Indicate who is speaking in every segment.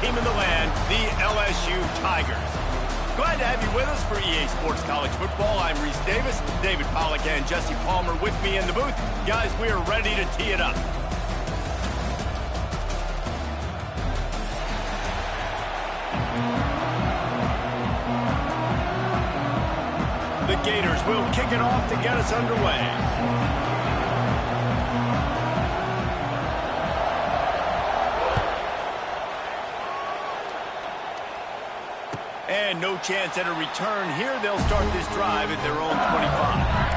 Speaker 1: team in the land, the LSU Tigers. Glad to have you with us for EA Sports College Football. I'm Reese Davis, David Pollack and Jesse Palmer with me in the booth. Guys, we are ready to tee it up. The Gators will kick it off to get us underway. And no chance at a return here. They'll start this drive at their own 25.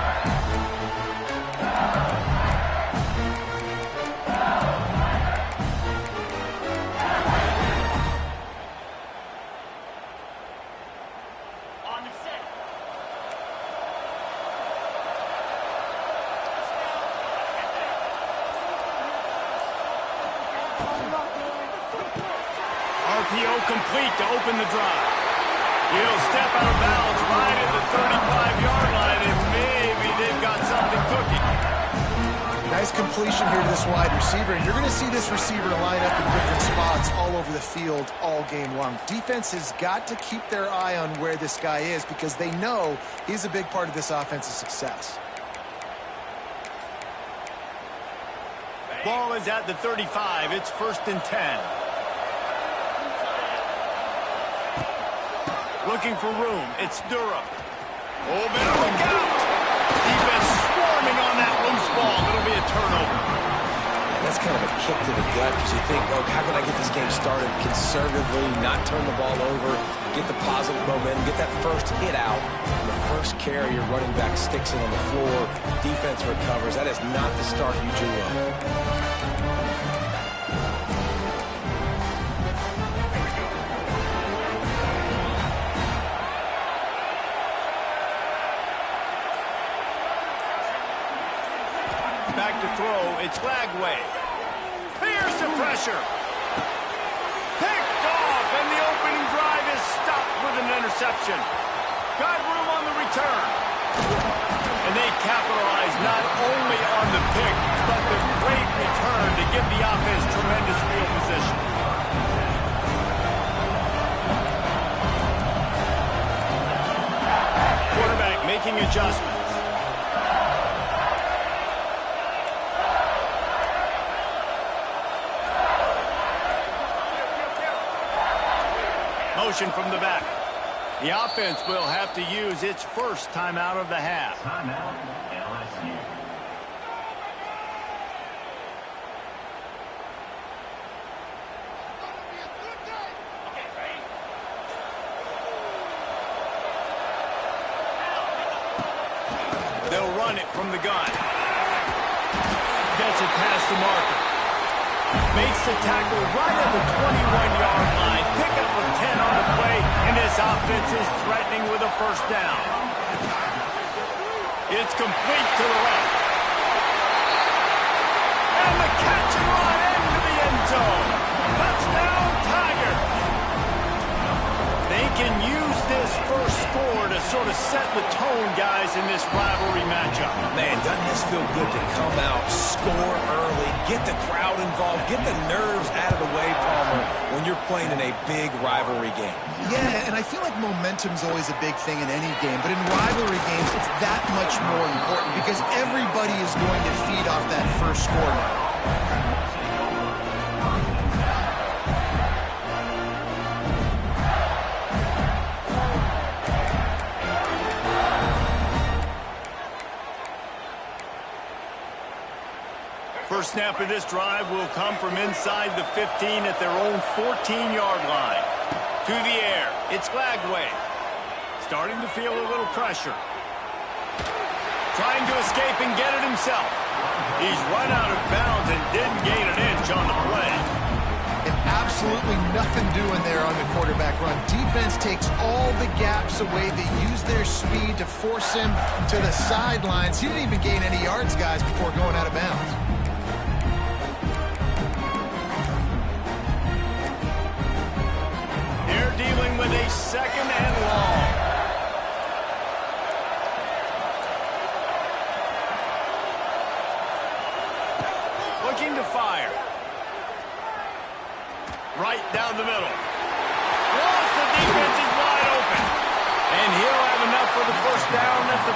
Speaker 1: RPO complete to open the drive. He'll step out of bounds right at the 35-yard line, and maybe they've got something cooking.
Speaker 2: Nice completion here to this wide receiver. And you're going to see this receiver line up in different spots all over the field all game long. Defense has got to keep their eye on where this guy is because they know he's a big part of this offense's success.
Speaker 1: Ball is at the 35. It's 1st and 10. Looking for room. It's Durham. Oh, better look out. Defense swarming on that loose ball. It'll be a turnover.
Speaker 3: Yeah, that's kind of a kick to the gut because you think, oh, how can I get this game started conservatively, not turn the ball over, get the positive momentum, get that first hit out. And the first carry, your running back sticks it on the floor. Defense recovers. That is not the start you drew up.
Speaker 1: Back to throw. It's Lagway. Here's the pressure. Picked off, and the opening drive is stopped with an interception. Got room on the return. And they capitalize not only on the pick, but the great return to give the offense tremendous field position. Quarterback making adjustments. Motion from the back. The offense will have to use its first timeout of the half.
Speaker 4: Timeout, LSU.
Speaker 1: They'll run it from the gun. Gets it past the marker. Makes the tackle right at the 21-yard line. Pickup of 10 on the play, and this offense is threatening with a first down. It's complete to the left. And the catch and run into the end zone. Touchdown, Tigers. They can use this first score to sort of set the tone, guys, in this rivalry matchup.
Speaker 3: Man, doesn't this feel good to come out, score early, get the crowd involved, get the nerves out of the way, Palmer, when you're playing in a big rivalry game.
Speaker 2: Yeah, and I feel like momentum's always a big thing in any game, but in rivalry games, it's that much more important because everybody is going to feed off that first score now.
Speaker 1: First snap of this drive will come from inside the 15 at their own 14-yard line. To the air, it's Lagway. Starting to feel a little pressure. Trying to escape and get it himself. He's run out of bounds and didn't gain an inch on the play.
Speaker 2: And absolutely nothing doing there on the quarterback run. Defense takes all the gaps away. They use their speed to force him to the sidelines. He didn't even gain any yards, guys, before going out of bounds.
Speaker 1: They're dealing with a 2nd and long. Looking to fire. Right down the middle.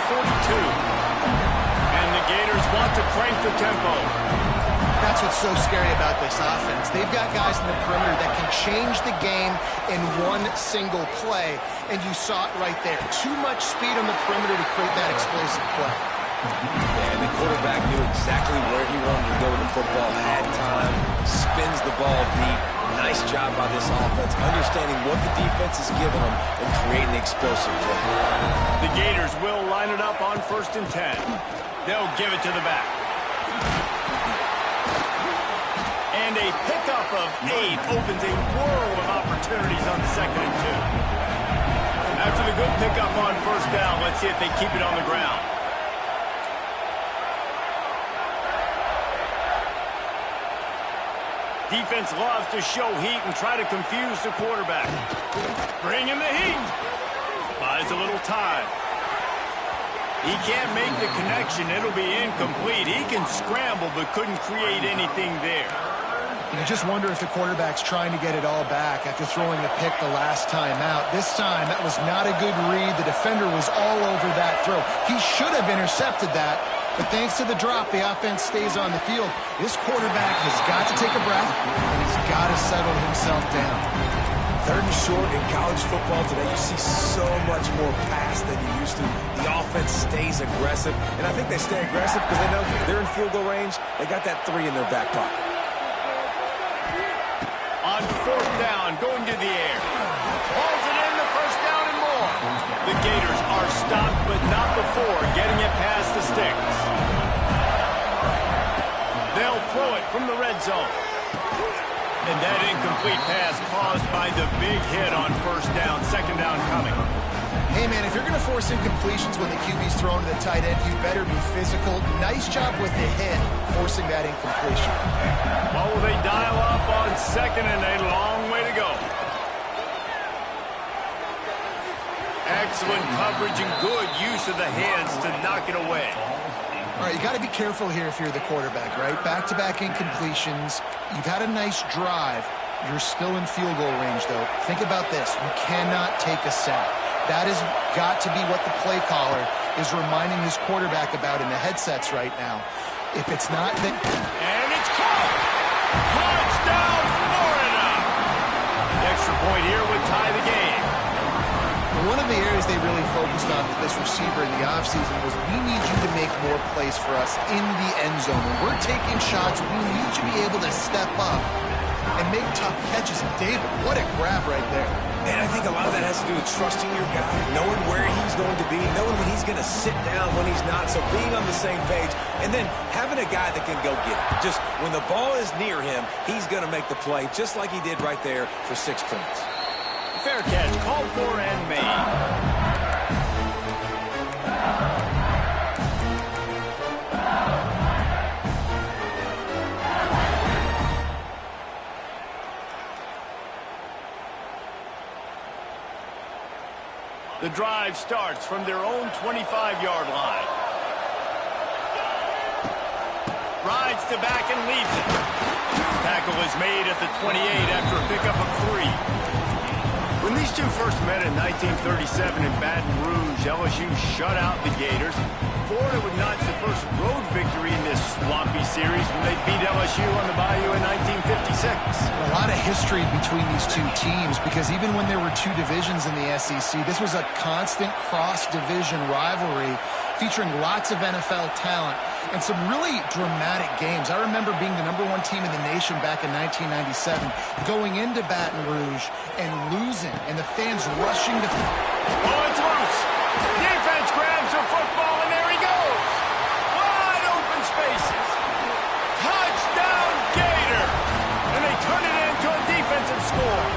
Speaker 1: 42. And the Gators want to crank the tempo.
Speaker 2: That's what's so scary about this offense. They've got guys in the perimeter that can change the game in one single play, and you saw it right there. Too much speed on the perimeter to create that explosive play.
Speaker 3: And the quarterback knew exactly where he wanted to go with the football, had time, spins the ball deep. Nice job by this offense, understanding what the defense is giving them and creating the explosive play.
Speaker 1: The Gators will line it up on 1st and 10. They'll give it to the back. And a pickup of 8 opens a world of opportunities on 2nd and 2. After the good pickup on 1st down, let's see if they keep it on the ground. Defense loves to show heat and try to confuse the quarterback. Bring in the heat. Buys a little time. He can't make the connection. It'll be incomplete. He can scramble but couldn't create anything there.
Speaker 2: You just wonder if the quarterback's trying to get it all back after throwing a pick the last time out. This time, that was not a good read. The defender was all over that throw. He should have intercepted that, but thanks to the drop, the offense stays on the field. This quarterback has got to take a breath, and he's got to settle himself down.
Speaker 3: 3rd and short in college football today, you see so much more pass than you used to. The offense stays aggressive, and I think they stay aggressive because they know if they're in field goal range, they got that 3 in their back pocket.
Speaker 1: On 4th down, going to the air. Hauls it in, the 1st down and more. The Gators are stopped, but not before getting it past the sticks. They'll throw it from the red zone. And that incomplete pass caused by the big hit on 1st down, 2nd down coming.
Speaker 2: Hey, man, if you're going to force incompletions when the QB's thrown to the tight end, you better be physical. Nice job with the hit, forcing that incompletion.
Speaker 1: Well, will they dial up on 2nd and a long way to go? Excellent coverage and good use of the hands to knock it away.
Speaker 2: All right, you got to be careful here if you're the quarterback, right? Back-to-back incompletions. You've had a nice drive. You're still in field goal range, though. Think about this. You cannot take a sack. That has got to be what the play caller is reminding his quarterback about in the headsets right now. If it's not that...
Speaker 1: And it's caught! Touchdown, Florida! The extra point here would tie the game.
Speaker 2: One of the areas they really focused on with this receiver in the offseason was we need you to make more plays for us in the end zone. When we're taking shots, we need you to be able to step up and make tough catches. And David, what a grab right there.
Speaker 3: And I think a lot of that has to do with trusting your guy, knowing where he's going to be, knowing when he's going to sit down, when he's not, so being on the same page, and then having a guy that can go get it. Just when the ball is near him, he's going to make the play, just like he did right there for 6 points.
Speaker 1: Fair catch, called for and made. The drive starts from their own 25-yard line. Rides to back and leaves it. Tackle is made at the 28 after a pickup of 3. When these two first met in 1937 in Baton Rouge, LSU shut out the Gators. Florida would notch the first road victory in this swampy series when they beat LSU on the Bayou in 1956.
Speaker 2: A lot of history between these two teams because even when there were 2 divisions in the SEC, this was a constant cross-division rivalry featuring lots of NFL talent and some really dramatic games. I remember being the #1 team in the nation back in 1997, going into Baton Rouge and losing, and the fans rushing to...
Speaker 1: Oh, it's loose. Defense grabs the football, and there he goes. Wide open spaces. Touchdown, Gator. And they turn it into a defensive score.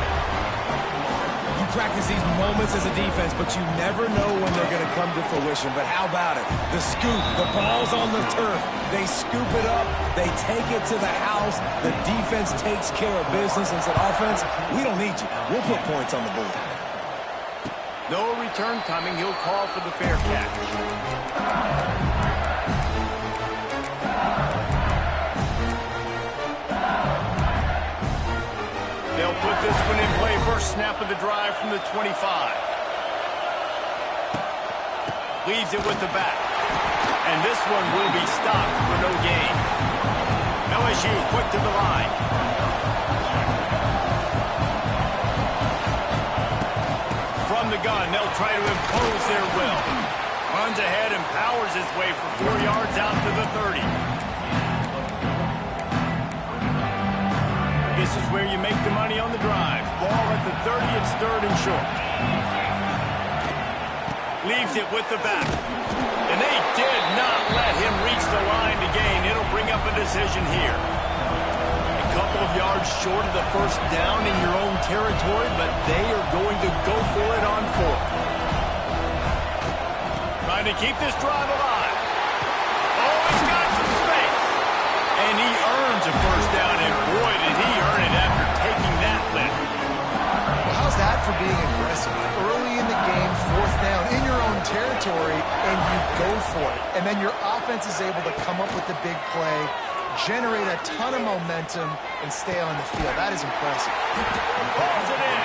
Speaker 3: You practice these moments as a defense, but you never know when they're going to come to fruition. But how about it? The scoop, the ball's on the turf. They scoop it up. They take it to the house. The defense takes care of business and said, offense, we don't need you. We'll put points on the board.
Speaker 1: No return coming. He'll call for the fair catch. They'll put this one in play. First snap of the drive from the 25. Leaves it with the back. And this one will be stopped for no gain. LSU quick to the line. From the gun, they'll try to impose their will. Runs ahead and powers his way for 4 yards out to the 30. This is where you make the money on the drive. Ball at the 30, it's 3rd and short. Leaves it with the back. And they did not let him reach the line to gain. It'll bring up a decision here. A couple of yards short of the first down in your own territory, but they are going to go for it on 4th. Trying to keep this drive alive. Oh, he's got some space. And he earns a first down, and boy, did he earn it after taking that lift.
Speaker 2: Well, how's that for being aggressive? Early in the game, 4th down in your own territory, and you go for it. And then your offense is able to come up with the big play, generate a ton of momentum, and stay on the field. That is impressive.
Speaker 1: Balls it in.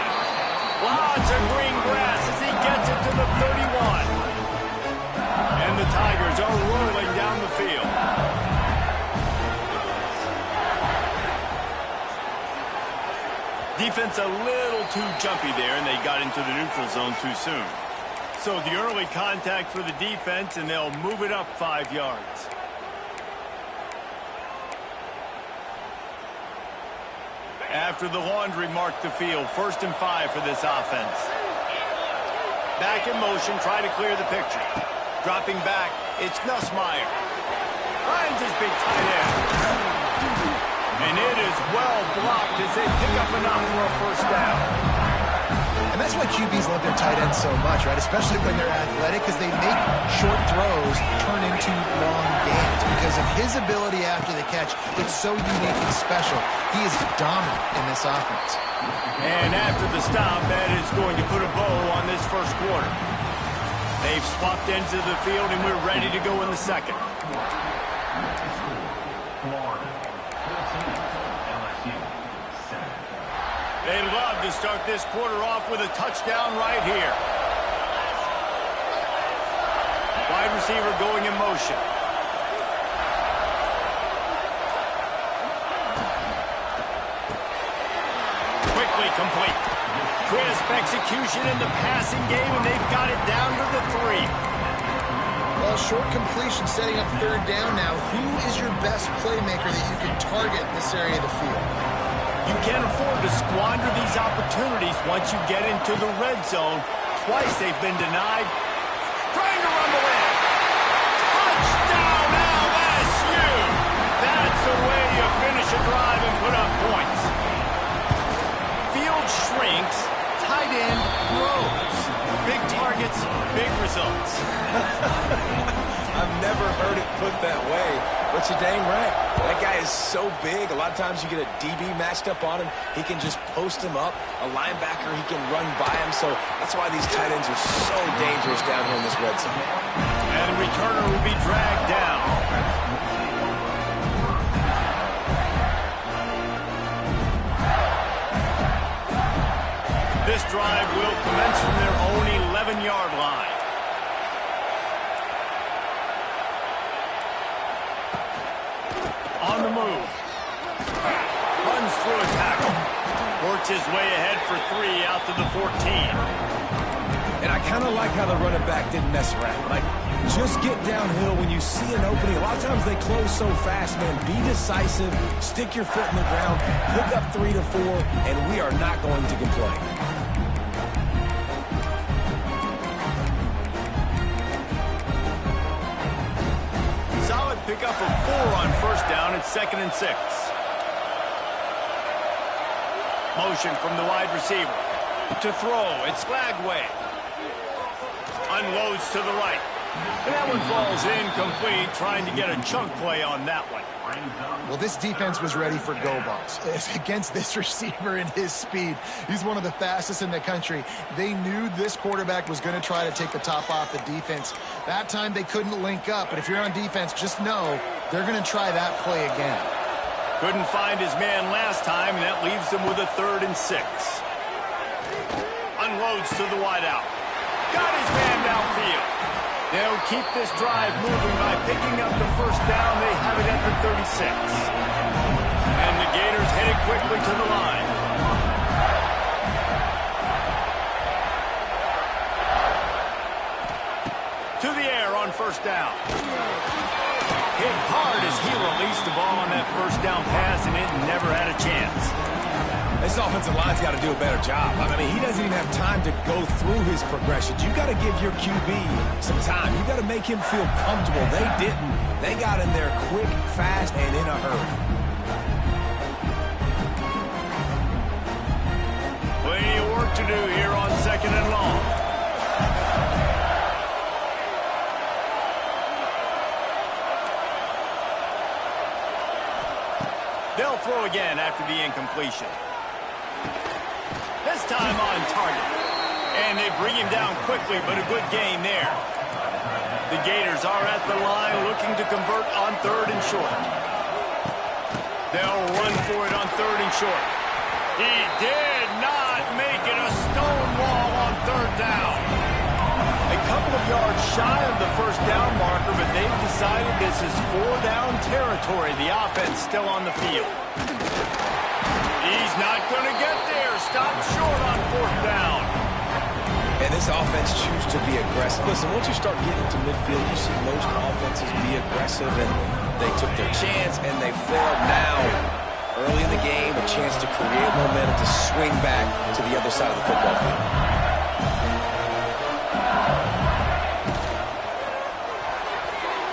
Speaker 1: Lots of green grass as he gets it to the 31. And the Tigers are rolling down the field. Defense a little too jumpy there, and they got into the neutral zone too soon. So the early contact for the defense, and they'll move it up 5 yards. After the laundry marked the field, 1st and 5 for this offense. Back in motion, try to clear the picture. Dropping back, it's Nussmeier. Finds his big tight end. And it is well blocked as they pick up enough for a first down.
Speaker 2: And that's why QBs love their tight ends so much, right? Especially when they're athletic, because they make short throws turn into long gains. Because of his ability after the catch, it's so unique and special. He is dominant in this offense.
Speaker 1: And after the stop, that is going to put a bow on this first quarter. They've swapped ends of the field, and we're ready to go in the second. They love to start this quarter off with a touchdown right here. Wide receiver going in motion. Quickly complete. Crisp execution in the passing game, and they've got it down to the 3.
Speaker 2: Well, short completion setting up 3rd down now. Who is your best playmaker that you can target in this area of the field?
Speaker 1: You can't afford to squander these opportunities once you get into the red zone. Twice they've been denied. Trying to run the in. Touchdown, LSU! That's the way you finish a drive and put up points. Field shrinks, tight end grows. Big targets, big results.
Speaker 3: I've never heard it put that way, but you're dang right. That guy is so big. A lot of times you get a DB matched up on him. He can just post him up. A linebacker, he can run by him. So that's why these tight ends are so dangerous down here in this red zone.
Speaker 1: And the returner will be dragged down. This drive will commence from their own 11-yard line. On the move. Runs through a tackle. Works his way ahead for 3 out to the 14.
Speaker 3: And I kind of like how the running back didn't mess around. Like, just get downhill when you see an opening. A lot of times they close so fast, man. Be decisive. Stick your foot in the ground. Pick up 3 to 4, and we are not going to complain.
Speaker 1: Pick up a 4 on first down. It's 2nd and 6. Motion from the wide receiver. To throw, it's Lagway. Unloads to the right. And that one falls incomplete, trying to get a chunk play on that one.
Speaker 2: Well, this defense was ready for go balls. Against this receiver and his speed, he's one of the fastest in the country. They knew this quarterback was going to try to take the top off the defense. That time they couldn't link up, but if you're on defense, just know they're going to try that play again.
Speaker 1: Couldn't find his man last time, and that leaves them with a 3rd and 6. Unloads to the wideout. Got his man downfield. They'll keep this drive moving by picking up the first down. They have it at the 36. And the Gators headed quickly to the line. To the air on first down. Hit hard as he released the ball on that first down pass, and it never had a chance.
Speaker 3: This offensive line's got to do a better job. I mean, he doesn't even have time to go through his progressions. You got to give your QB some time. You got to make him feel comfortable. They didn't. They got in there quick, fast, and in a hurry.
Speaker 1: Plenty of work to do here on second and long. They'll throw again after the incompletion. This time on target. And they bring him down quickly, but a good gain there. The Gators are at the line looking to convert on third and short. They'll run for it on third and short. He did not make it a stone wall on third down. A couple of yards shy of the first down marker, but they've decided this is four-down territory. The offense still on the field. He's not going to get there. Stop short on fourth down.
Speaker 3: And this offense chooses to be aggressive. Listen, once you start getting to midfield, you see most offenses be aggressive, and they took their chance, and they failed. Now, early in the game, a chance to create momentum to swing back to the other side of the football field.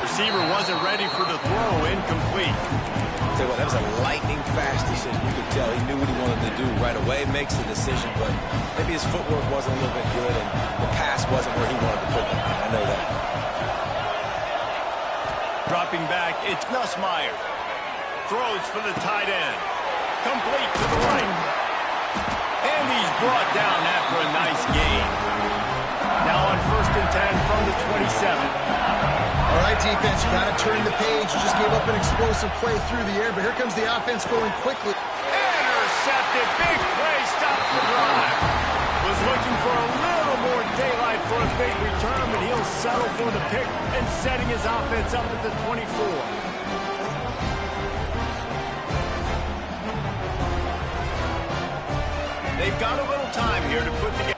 Speaker 1: Receiver wasn't ready for the throw, incomplete.
Speaker 3: Tell you what, that was a lightning-fast decision. You could tell he knew what he wanted to do right away, makes the decision, but maybe his footwork wasn't a little bit good, and the pass wasn't where he wanted to put it. I know that.
Speaker 1: Dropping back, it's Nussmeier. Throws for the tight end. Complete to the right. And he's brought down after a nice gain. Now on 1st and 10 from the 27.
Speaker 2: All right, defense, you got to turn the page. You just gave up an explosive play through the air, but here comes the offense going quickly.
Speaker 1: Intercepted. Big play. Stops the drive. Was looking for a little more daylight for a big return, but he'll settle for the pick and setting his offense up at the 24. They've got a little time here to put together.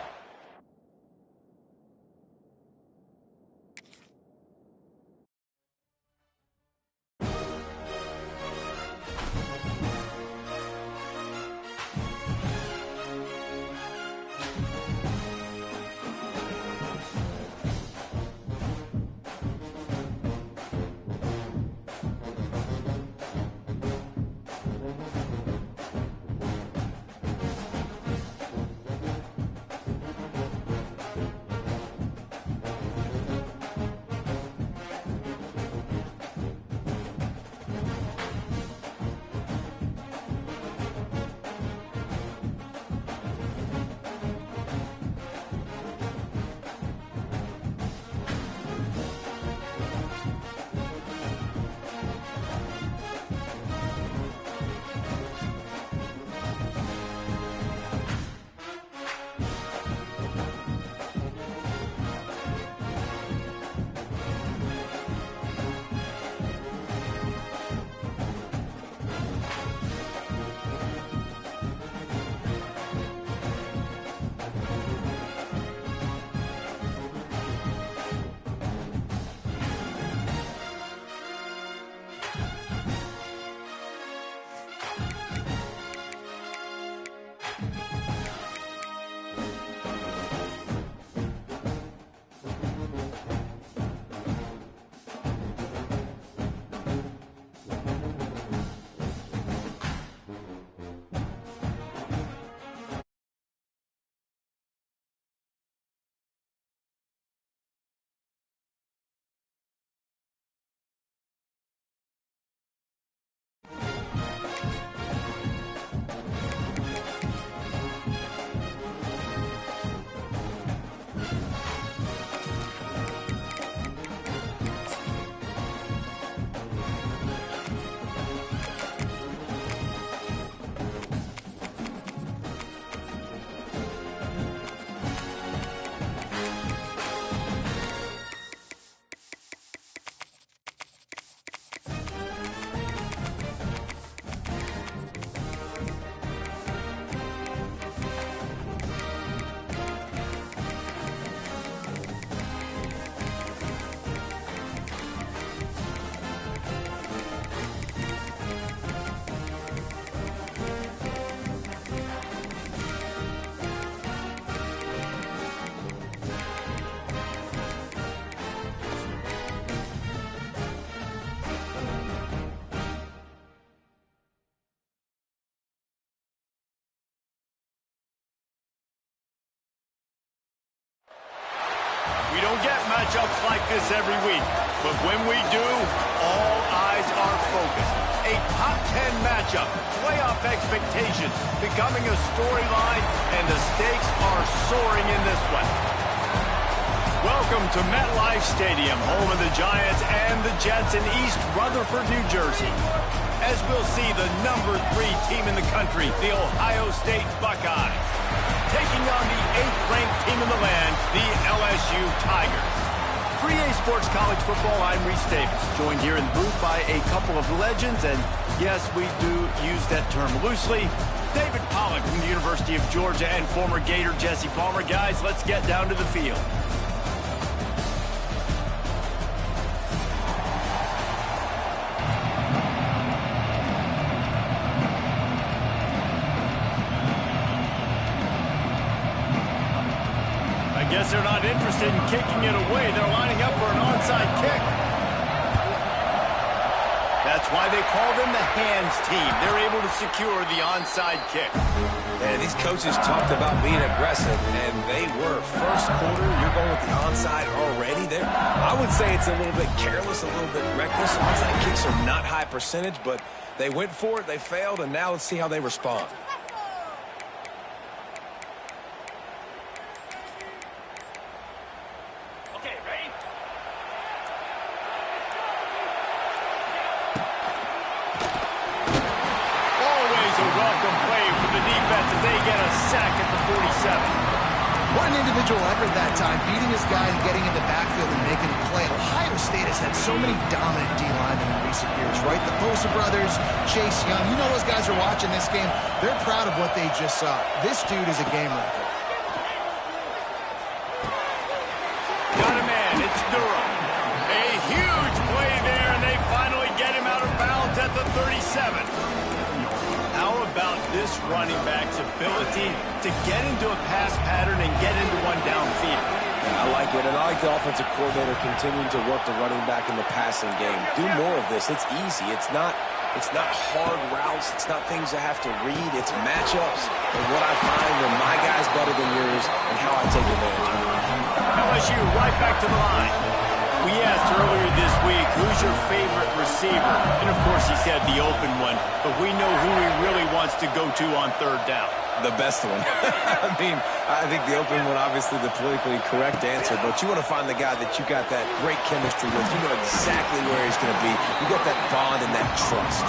Speaker 1: We don't get matchups like this every week, but when we do, all eyes are focused. A top 10 matchup, playoff expectations becoming a storyline, and the stakes are soaring in this one. Welcome to MetLife Stadium, home of the Giants and the Jets in East Rutherford, New Jersey. As we'll see the number 3 team in the country, the Ohio State Buckeyes, taking on the 8th-ranked team in the land, the LSU Tigers. For EA Sports College Football, I'm Reese Davis, joined here in the booth by a couple of legends, and yes, we do use that term loosely. David Pollack from the University of Georgia and former Gator Jesse Palmer. Guys, let's get down to the field. I guess they're not interested in kicking it away. They're lining up for an onside kick. That's why they call them the hands team. They're able to secure the onside kick.
Speaker 3: And these coaches talked about being aggressive, and they were. First quarter, you're going with the onside already there. I would say it's a little bit careless, a little bit reckless. Onside kicks are not high percentage, but they went for it, they failed, and now let's see how they respond.
Speaker 2: What an individual effort that time, beating his guy and getting in the backfield and making a play. Ohio State has had so many dominant D-linemen in recent years, right? The Bosa brothers, Chase Young. You know those guys are watching this game. They're proud of what they just saw. This dude is a game wrecker.
Speaker 1: Got a man. It's Durham. A huge play there, and they finally get him out of bounds at the 37. How about this running back's ability to get into a pass pattern and get into one downfield?
Speaker 3: Yeah, I like it, and I like the offensive coordinator continuing to work the running back in the passing game. Do more of this. It's easy. It's not hard routes. It's not things I have to read. It's matchups and what I find when my guy's better than yours and how I take advantage of it.
Speaker 1: LSU right back to the line. We asked earlier this week, who's your favorite receiver? And, of course, he said the open one, but we know who he really wants to go to on third down.
Speaker 3: The best one. I mean, I think the open one, obviously the politically correct answer, but you want to find the guy that you got that great chemistry with. You know exactly where he's going to be. You got that bond and that trust.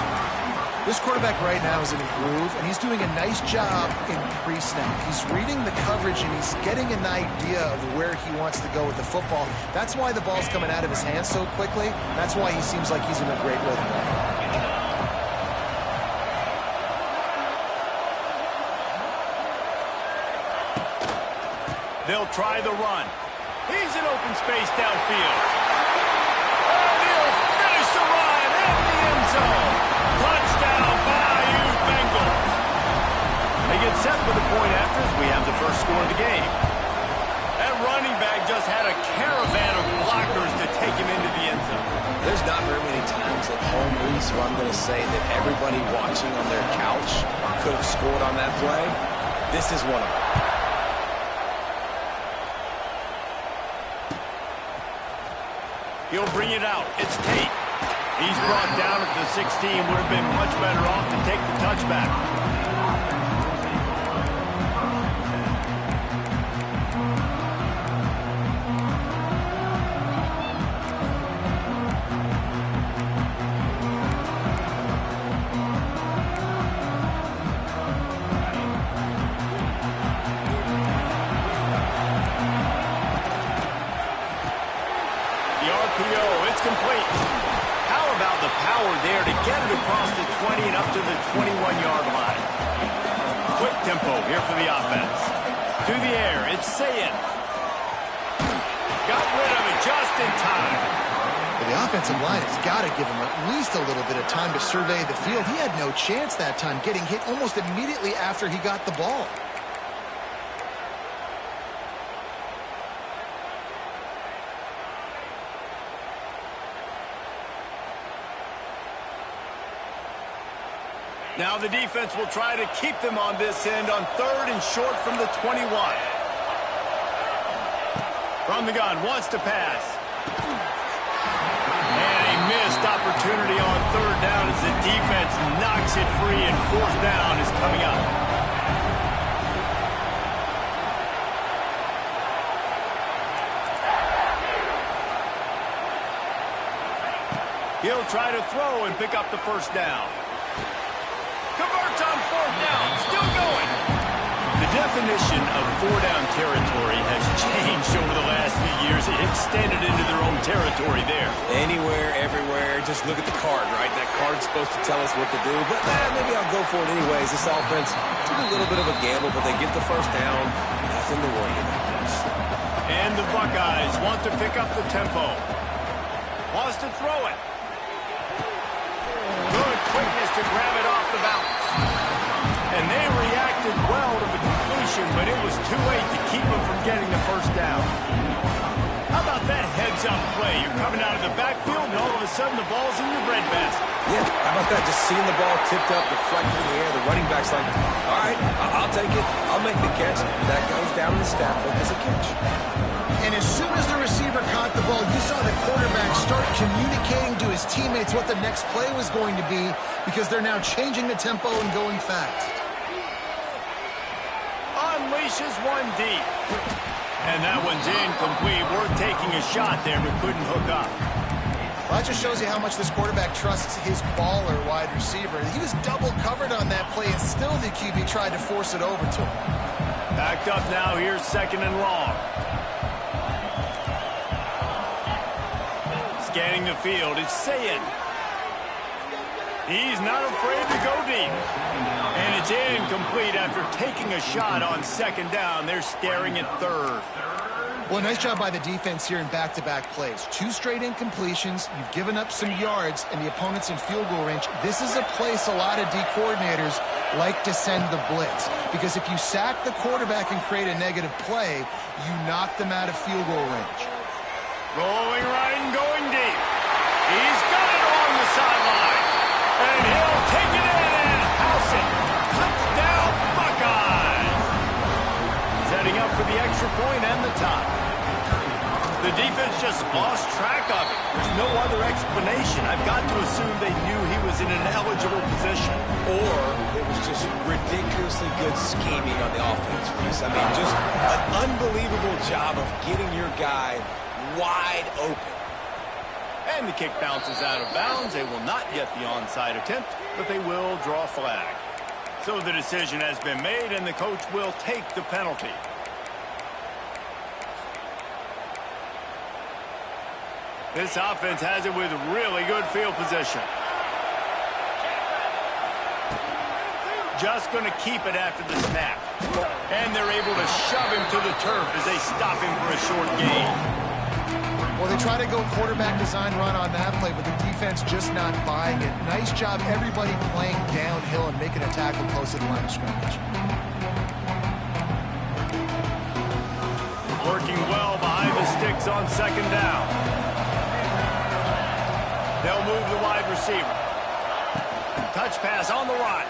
Speaker 2: This quarterback right now is in a groove, and he's doing a nice job in pre-snap. He's reading the coverage, and he's getting an idea of where he wants to go with the football. That's why the ball's coming out of his hands so quickly. That's why he seems like he's in a great rhythm.
Speaker 1: They'll try the run. He's in open space downfield. And he'll finish the run in the end zone. Touchdown, Bayou Bengals. They get set for the point after as we have the first score of the game. That running back just had a caravan of blockers to take him into the end zone.
Speaker 3: There's not very many times at home, Reese, where I'm going to say that everybody watching on their couch could have scored on that play. This is one of them.
Speaker 1: He'll bring it out. It's Tate. He's brought down at the 16. Would have been much better off to take the touchback. It's complete. How about the power there to get it across the 20 and up to the 21-yard line? Quick tempo here for the offense. To the air, it's Sayin. Got rid of it just in time.
Speaker 2: But the offensive line has got to give him at least a little bit of time to survey the field. He had no chance that time, getting hit almost immediately after he got the ball.
Speaker 1: Now the defense will try to keep them on this end on third and short from the 21. From the gun, wants to pass. And a missed opportunity on third down as the defense knocks it free, and fourth down is coming up. He'll try to throw and pick up the first down. Converts on fourth down, still going. The definition of four-down territory has changed over the last few years. It extended into their own territory there.
Speaker 3: Anywhere, everywhere, just look at the card, right? That card's supposed to tell us what to do, but maybe I'll go for it anyways. This offense took a little bit of a gamble, but they get the first down. Nothing to worry about this.
Speaker 1: And the Buckeyes want to pick up the tempo. Wants to throw it. Good quickness to grab it off the bounce. And they reacted well to the completion, but it was too late to keep them from getting the first down. How about that heads-up play? You're coming out of the backfield, and all of a sudden the ball's in your breadbasket.
Speaker 3: Yeah, how about that? Just seeing the ball tipped up, deflected in the air. The running back's like, all right, I'll take it. I'll make the catch. That goes down in the stat book as a catch.
Speaker 2: And as soon as the receiver caught the ball, you saw the quarterback start communicating to his teammates what the next play was going to be, because they're now changing the tempo and going fast.
Speaker 1: Unleashes one deep. And that one's incomplete. Worth taking a shot there, but couldn't hook up.
Speaker 2: Well, that just shows you how much this quarterback trusts his baller wide receiver. He was double covered on that play, and still the QB tried to force it over to him.
Speaker 1: Backed up now. Here's second and long. Scanning the field, it's Sayed. He's not afraid to go deep. And it's incomplete after taking a shot on second down. They're staring at third.
Speaker 2: Well, nice job by the defense here in back-to-back plays. 2 straight incompletions. You've given up some yards, and the opponent's in field goal range. This is a place a lot of D coordinators like to send the blitz, because if you sack the quarterback and create a negative play, you knock them out of field goal range.
Speaker 1: Rolling right and going deep. He's got it along the sideline. And he'll take it in and house it. Touchdown, Buckeyes. Setting up for the extra point and the tie. The defense just lost track of it. There's no other explanation. I've got to assume they knew he was in an eligible position.
Speaker 3: Or it was just ridiculously good scheming on the offense, Reese. I mean, just an unbelievable job of getting your guy wide open.
Speaker 1: And the kick bounces out of bounds. They will not get the onside attempt, but they will draw a flag. So the decision has been made, and the coach will take the penalty. This offense has it with really good field position. Just going to keep it after the snap. And they're able to shove him to the turf as they stop him for a short gain.
Speaker 2: Well, they try to go quarterback design run on that play, but the defense just not buying it. Nice job, everybody playing downhill and making a tackle close to the line of scrimmage.
Speaker 1: Working well behind the sticks on second down. They'll move the wide receiver. Touch pass on the right.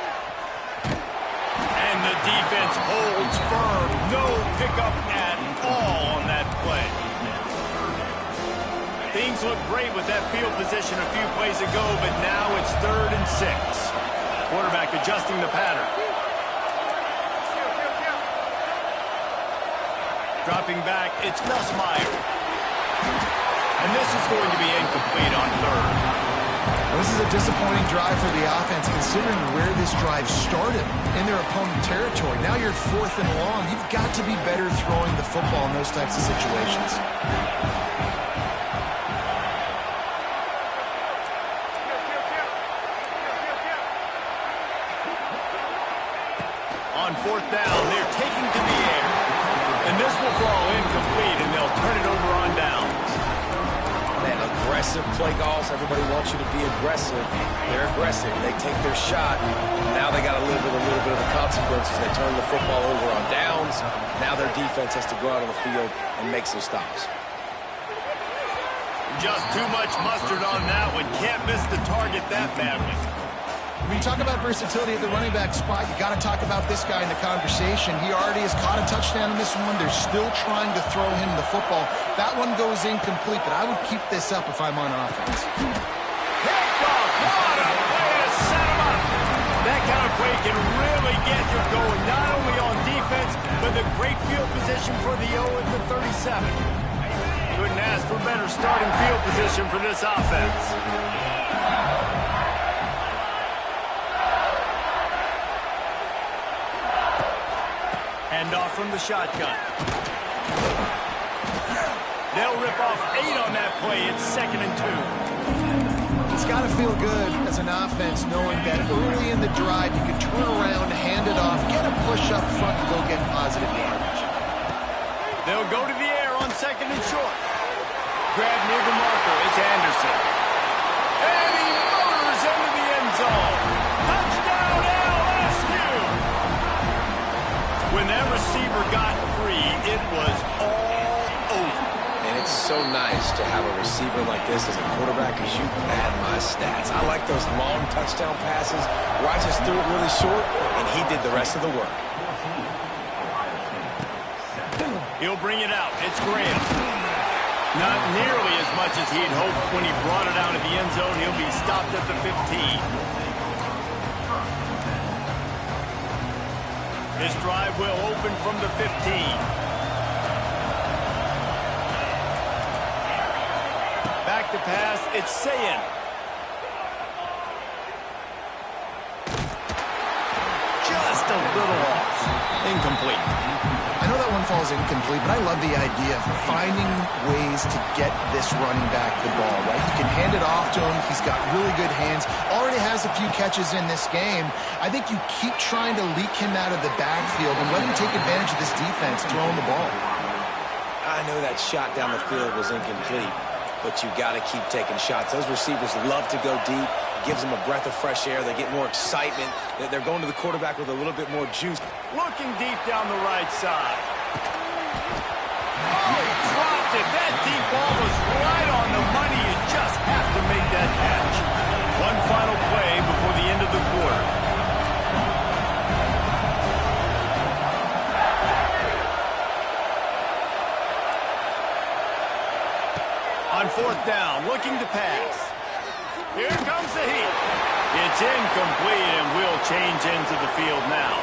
Speaker 1: And the defense holds firm. No pickup at all on that play. Things look great with that field position a few plays ago, but now it's 3rd and 6. Quarterback adjusting the pattern. Dropping back, it's Nussmeier. And this is going to be incomplete on third.
Speaker 2: Well, this is a disappointing drive for the offense, considering where this drive started in their opponent territory. Now you're 4th and long. You've got to be better throwing the football in those types of situations.
Speaker 1: On 4th down, they're taking to the air. And this will fall incomplete, and they'll turn it over on downs.
Speaker 3: Man, aggressive play calls. Everybody wants you to be aggressive. They're aggressive. They take their shot. Now they got to live with a little bit of the consequences. They turn the football over on downs. Now their defense has to go out on the field and make some stops.
Speaker 1: Just too much mustard on that one. Can't miss the target that badly.
Speaker 2: When you talk about versatility at the running back spot, you got to talk about this guy in the conversation. He already has caught a touchdown in this one. They're still trying to throw him the football. That one goes incomplete, but I would keep this up if I'm on offense.
Speaker 1: Picked off. What a way to set him up. That kind of play can really get you going, not only on defense, but the great field position for the O at the 37. Couldn't ask for better starting field position for this offense. Off from the shotgun. They'll rip off 8 on that play. It's 2nd and 2.
Speaker 2: It's got to feel good as an offense knowing that early in the drive you can turn around, hand it off, get a push up front, and go get positive yardage.
Speaker 1: They'll go to the air on 2nd and short. Grab near the marker. It's Anderson. And he motors into the end zone. Touchdown, LSU! When that receiver got free, it was all over.
Speaker 3: And it's so nice to have a receiver like this as a quarterback because you pad my stats. I like those long touchdown passes where I just threw it really short, and he did the rest of the work.
Speaker 1: He'll bring it out. It's Graham. Not nearly as much as he'd hoped when he brought it out of the end zone. He'll be stopped at the 15. This drive will open from the 15. Back to pass, it's Sayin. Just a little off. Incomplete.
Speaker 2: I know that one falls incomplete, but I love the idea of finding ways to get this running back the ball, right? You can hand it off to him. He's got really good hands. Already has a few catches in this game. I think you keep trying to leak him out of the backfield and let him take advantage of this defense throwing the ball.
Speaker 3: I know that shot down the field was incomplete, but you got to keep taking shots. Those receivers love to go deep. Gives them a breath of fresh air. They get more excitement. They're going to the quarterback with a little bit more juice.
Speaker 1: Looking deep down the right side. Oh, he dropped it. That deep ball was right on the money. You just have to make that catch. One final play before the end of the quarter. On 4th down, looking to pass. Here comes the heat. It's incomplete, and we'll change into the field now.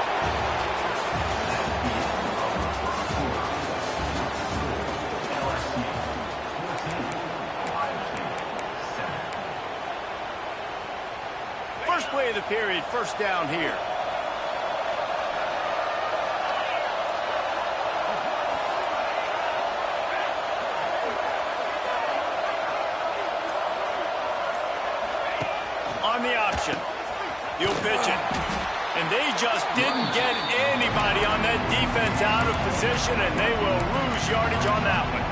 Speaker 1: First play of the period, 1st down here. On the option. He'll pitch it. And they just didn't get anybody on that defense out of position, and they will lose yardage on that one.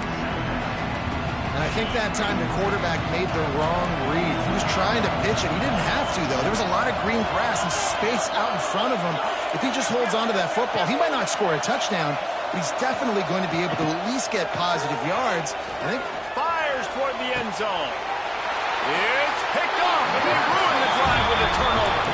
Speaker 2: And I think that time the quarterback made the wrong read. He was trying to pitch it. He didn't have to, though. There was a lot of green grass and space out in front of him. If he just holds on to that football, he might not score a touchdown, but he's definitely going to be able to at least get positive yards. I think
Speaker 1: fires toward the end zone. It's picked off, and they ruin the drive with a turnover.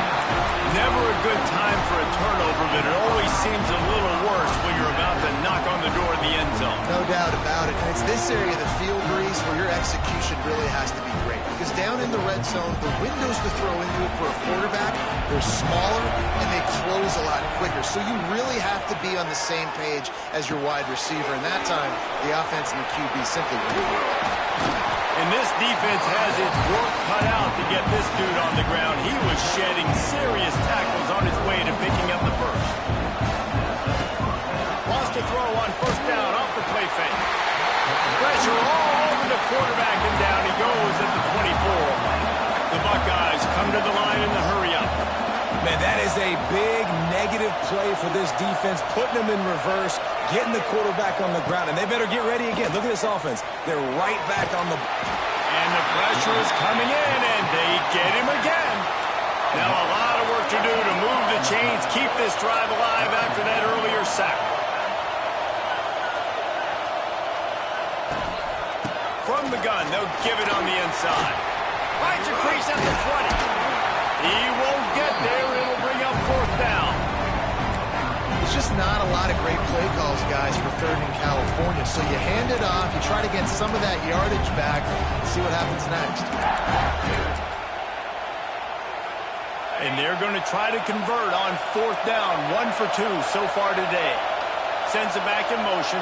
Speaker 1: Never a good time for a turnover, but it always seems a little worse when you're about to knock on the door of the end zone.
Speaker 2: no doubt about it. And it's this area of the field, Reese, where your execution really has to be great. Because down in the red zone, the windows to throw into it for a quarterback, they're smaller, and they close a lot quicker. So you really have to be on the same page as your wide receiver. And that time, the offense and the QB simply wouldn't.
Speaker 1: And this defense has its work cut out to get this dude on the ground. He was shedding serious tackles on his way to picking up the first. Lost a throw on 1st down off the play fake. Pressure all over the quarterback, and down he goes at the 24. The Buckeyes come to the line in the hurry-up.
Speaker 3: Man, that is a big negative play for this defense, putting them in reverse, getting the quarterback on the ground, and they better get ready again. Look at this offense. They're right back on the...
Speaker 1: And the pressure is coming in, and they get him again. Now a lot of work to do to move the chains, keep this drive alive after that earlier sack. From the gun, they'll give it on the inside. Finds a crease at the 20. He won't get there. It'll bring up 4th down.
Speaker 2: There's just not a lot of great play calls, guys, for 3rd in California. So you hand it off, you try to get some of that yardage back, see what happens next.
Speaker 1: And they're going to try to convert on 4th down. 1 for 2 so far today. Sends it back in motion.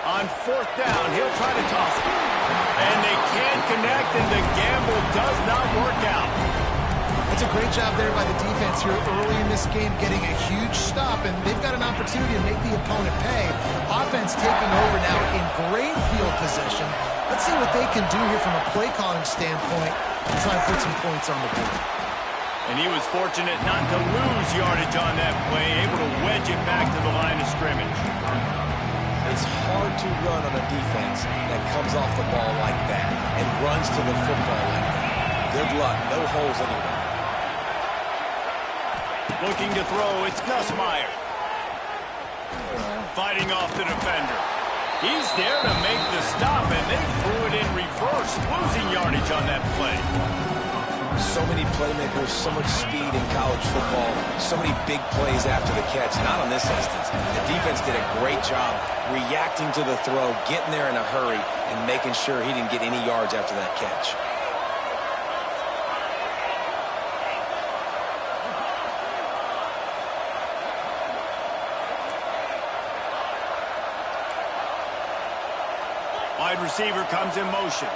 Speaker 1: On 4th down, he'll try to toss it. And they can't connect, and the gamble does not work out.
Speaker 2: It's a great job there by the defense here early in this game, getting a huge stop, and they've got an opportunity to make the opponent pay. Offense taking over now in great field position. Let's see what they can do here from a play calling standpoint and try and put some points on the board.
Speaker 1: And he was fortunate not to lose yardage on that play, able to wedge it back to the line of scrimmage.
Speaker 3: It's hard to run on a defense that comes off the ball like that and runs to the football like that. Good luck. No holes anywhere.
Speaker 1: Looking to throw, it's Nussmeier. Fighting off the defender. He's there to make the stop, and they threw it in reverse, losing yardage on that play.
Speaker 3: So many playmakers, so much speed in college football, so many big plays after the catch. Not on this instance. The defense did a great job reacting to the throw, getting there in a hurry, and making sure he didn't get any yards after that catch.
Speaker 1: Wide receiver comes in motion.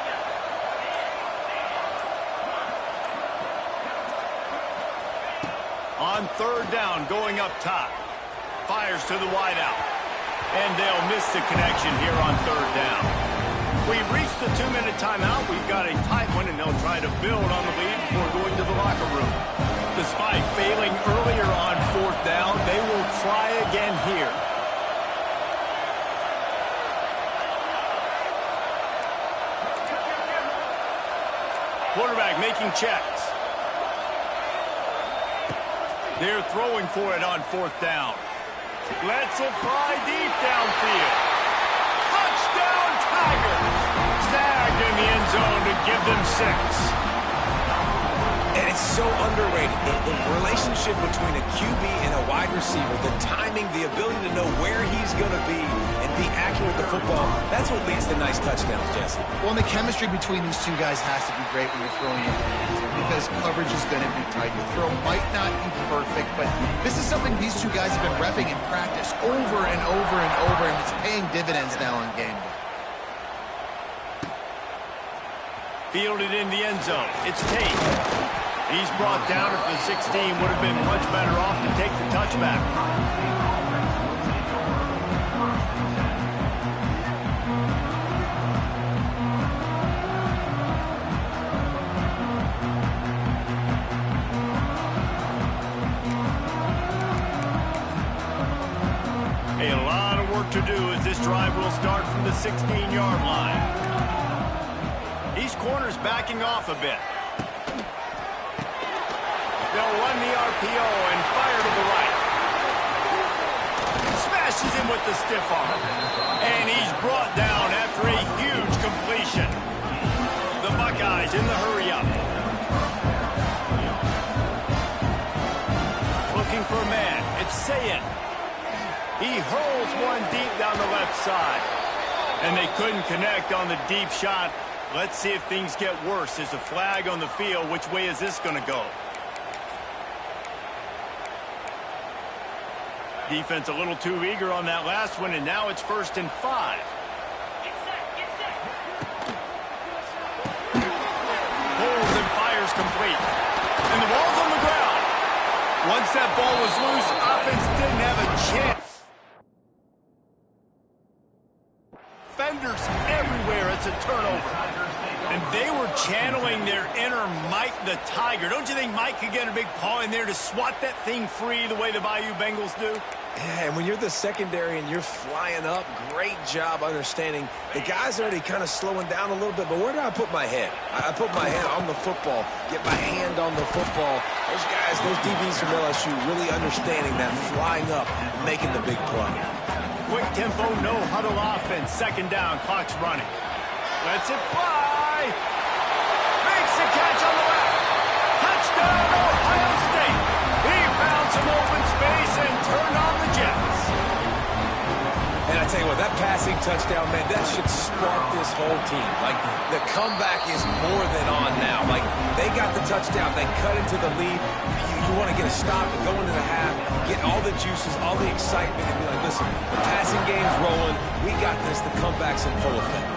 Speaker 1: On 3rd down, going up top. Fires to the wideout. And they'll miss the connection here on 3rd down. We've reached the 2-minute timeout. We've got a tight one, and they'll try to build on the lead before going to the locker room. Despite failing earlier on 4th down, they will try again here. Quarterback making checks. They're throwing for it on 4th down. Lets it fly deep downfield. Touchdown Tigers! Snagged in the end zone to give them 6.
Speaker 3: And it's so underrated. The relationship between a QB and a wide receiver, the timing, the ability to know where he's going to be and be accurate with the football, that's what leads to nice touchdowns, Jesse.
Speaker 2: Well, and the chemistry between these two guys has to be great when you're throwing it because coverage is going to be tight. The throw might not be perfect, but this is something these two guys have been repping in practice over and over and over, and it's paying dividends now on game day.
Speaker 1: Fielded in the end zone. It's Tate. He's brought down at the 16. Would have been much better off to take the touchback. A lot of work to do as this drive will start from the 16-yard line. These corners backing off a bit. They'll run the RPO and fire to the right. Smashes him with the stiff arm. And he's brought down after a huge completion. The Buckeyes in the hurry-up. Looking for a man. It's Sayin. He hurls one deep down the left side. And they couldn't connect on the deep shot. Let's see if things get worse. There's a flag on the field. Which way is this going to go? Defense a little too eager on that last one, and now it's 1st and 5. Pulls and fires complete. And the ball's on the ground. Once that ball was loose, offense didn't have a chance. Defenders everywhere. It's a turnover. And they were channeling their inner Mike the Tiger. Don't you think Mike could get a big paw in there to swat that thing free the way the Bayou Bengals do?
Speaker 3: Yeah, and when you're the secondary and you're flying up, great job understanding. The guy's already kind of slowing down a little bit, but where do I put my head? I put my head on the football, get my hand on the football. Those guys, those DBs from LSU really understanding that flying up, making the big play.
Speaker 1: Quick tempo, no huddle offense. Second down, clock's running. Lets it fly. Makes the catch on the left. Touchdown, Ohio State. He found some open space and turned on the Jets.
Speaker 3: And I tell you what, that passing touchdown, man, that should spark this whole team. Like, the comeback is more than on now. Like, they got the touchdown. They cut into the lead. You want to get a stop and go into the half, get all the juices, all the excitement, and be like, listen, the passing game's rolling. We got this. The comeback's in full effect.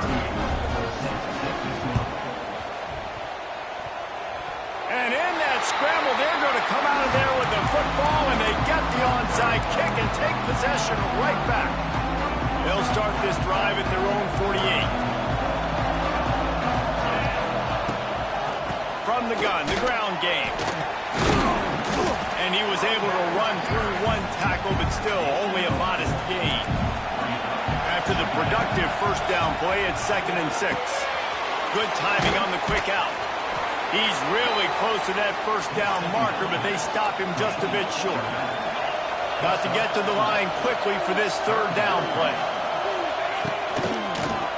Speaker 1: And in that scramble, they're going to come out of there with the football, and they get the onside kick and take possession right back. They'll start this drive at their own 48. From the gun, the ground game. And he was able to run through one tackle, but still only a modest gain. After the productive first down play, it's 2nd and 6. Good timing on the quick out. He's really close to that first down marker, but they stop him just a bit short. Got to get to the line quickly for this third down play.